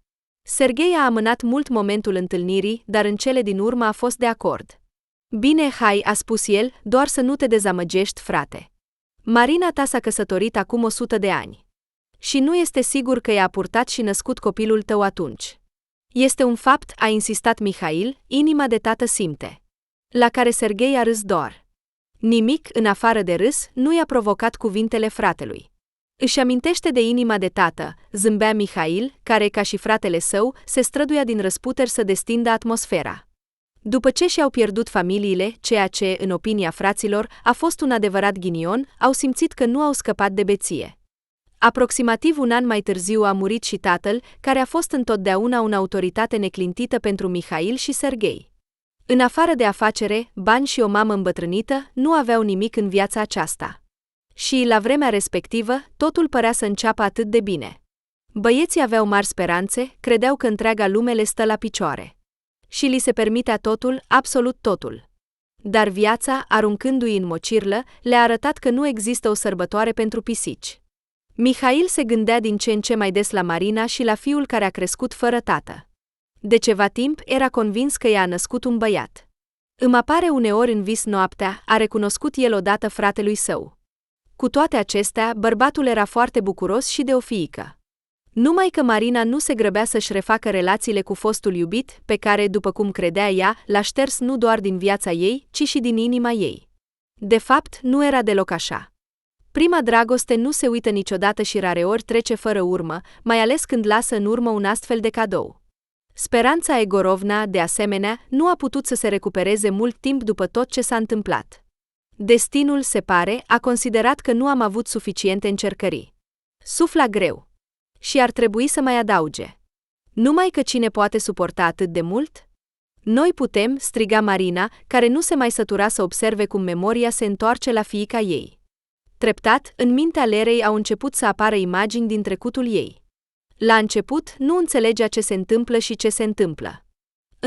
Serghei a amânat mult momentul întâlnirii, dar în cele din urmă a fost de acord. Bine, hai, a spus el, doar să nu te dezamăgești, frate. Marina ta s-a căsătorit acum 100 de ani. Și nu este sigur că i-a purtat și născut copilul tău atunci. Este un fapt, a insistat Mihail, inima de tată simte. La care Serghei a râs doar. Nimic, în afară de râs, nu i-a provocat cuvintele fratelui. Își amintește de inima de tată, zâmbea Mihail, care, ca și fratele său, se străduia din răsputeri să destindă atmosfera. După ce și-au pierdut familiile, ceea ce, în opinia fraților, a fost un adevărat ghinion, au simțit că nu au scăpat de beție. Aproximativ un an mai târziu a murit și tatăl, care a fost întotdeauna o autoritate neclintită pentru Mihail și Serghei. În afară de afacere, bani și o mamă îmbătrânită, nu aveau nimic în viața aceasta. Și, la vremea respectivă, totul părea să înceapă atât de bine. Băieții aveau mari speranțe, credeau că întreaga lume le stă la picioare. Și li se permitea totul, absolut totul. Dar viața, aruncându-i în mocirlă, le-a arătat că nu există o sărbătoare pentru pisici. Mihail se gândea din ce în ce mai des la Marina și la fiul care a crescut fără tată. De ceva timp era convins că i-a născut un băiat. Îmi apare uneori în vis noaptea, a recunoscut el odată fratelui său. Cu toate acestea, bărbatul era foarte bucuros și de o fiică. Numai că Marina nu se grăbea să-și refacă relațiile cu fostul iubit, pe care, după cum credea ea, l-a șters nu doar din viața ei, ci și din inima ei. De fapt, nu era deloc așa. Prima dragoste nu se uită niciodată și rareori trece fără urmă, mai ales când lasă în urmă un astfel de cadou. Speranța Egorovna, de asemenea, nu a putut să se recupereze mult timp după tot ce s-a întâmplat. Destinul, se pare, a considerat că nu am avut suficiente încercări. Sufla greu. Și ar trebui să mai adauge. Numai că cine poate suporta atât de mult? Noi putem, striga Marina, care nu se mai sătura să observe cum memoria se întoarce la fiica ei. Treptat, în mintea Lerei au început să apară imagini din trecutul ei. La început, nu înțelegea ce se întâmplă și ce se întâmplă.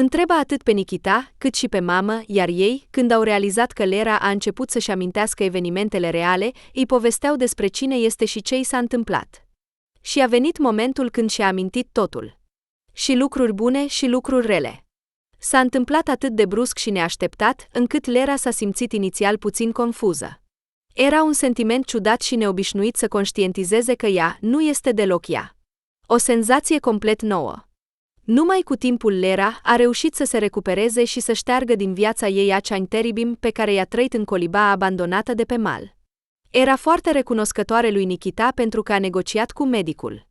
Întreba atât pe Nikita, cât și pe mamă, iar ei, când au realizat că Lera a început să-și amintească evenimentele reale, îi povesteau despre cine este și ce i s-a întâmplat. Și a venit momentul când și-a amintit totul. Și lucruri bune și lucruri rele. S-a întâmplat atât de brusc și neașteptat, încât Lera s-a simțit inițial puțin confuză. Era un sentiment ciudat și neobișnuit să conștientizeze că ea nu este deloc ea. O senzație complet nouă. Numai cu timpul Lera a reușit să se recupereze și să șteargă din viața ei acea interibim pe care i-a trăit în coliba abandonată de pe mal. Era foarte recunoscătoare lui Nikita pentru că a negociat cu medicul.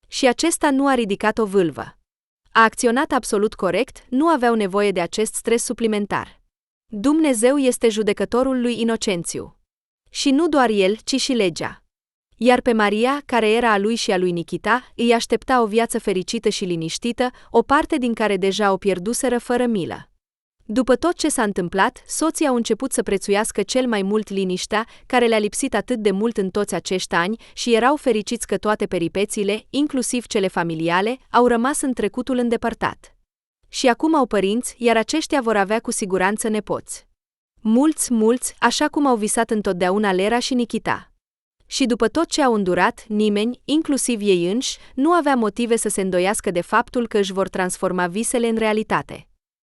Și acesta nu a ridicat o vâlvă. A acționat absolut corect, nu aveau nevoie de acest stres suplimentar. Dumnezeu este judecătorul lui Inocențiu. Și nu doar el, ci și legea. Iar pe Maria, care era a lui și a lui Nikita, îi aștepta o viață fericită și liniștită, o parte din care deja o pierduseră fără milă. După tot ce s-a întâmplat, soții au început să prețuiască cel mai mult liniștea, care le-a lipsit atât de mult în toți acești ani, și erau fericiți că toate peripețiile, inclusiv cele familiale, au rămas în trecutul îndepărtat. Și acum au părinți, iar aceștia vor avea cu siguranță nepoți. Mulți, așa cum au visat întotdeauna Lera și Nikita. Și după tot ce au îndurat, nimeni, inclusiv ei înși, nu avea motive să se îndoiască de faptul că își vor transforma visele în realitate.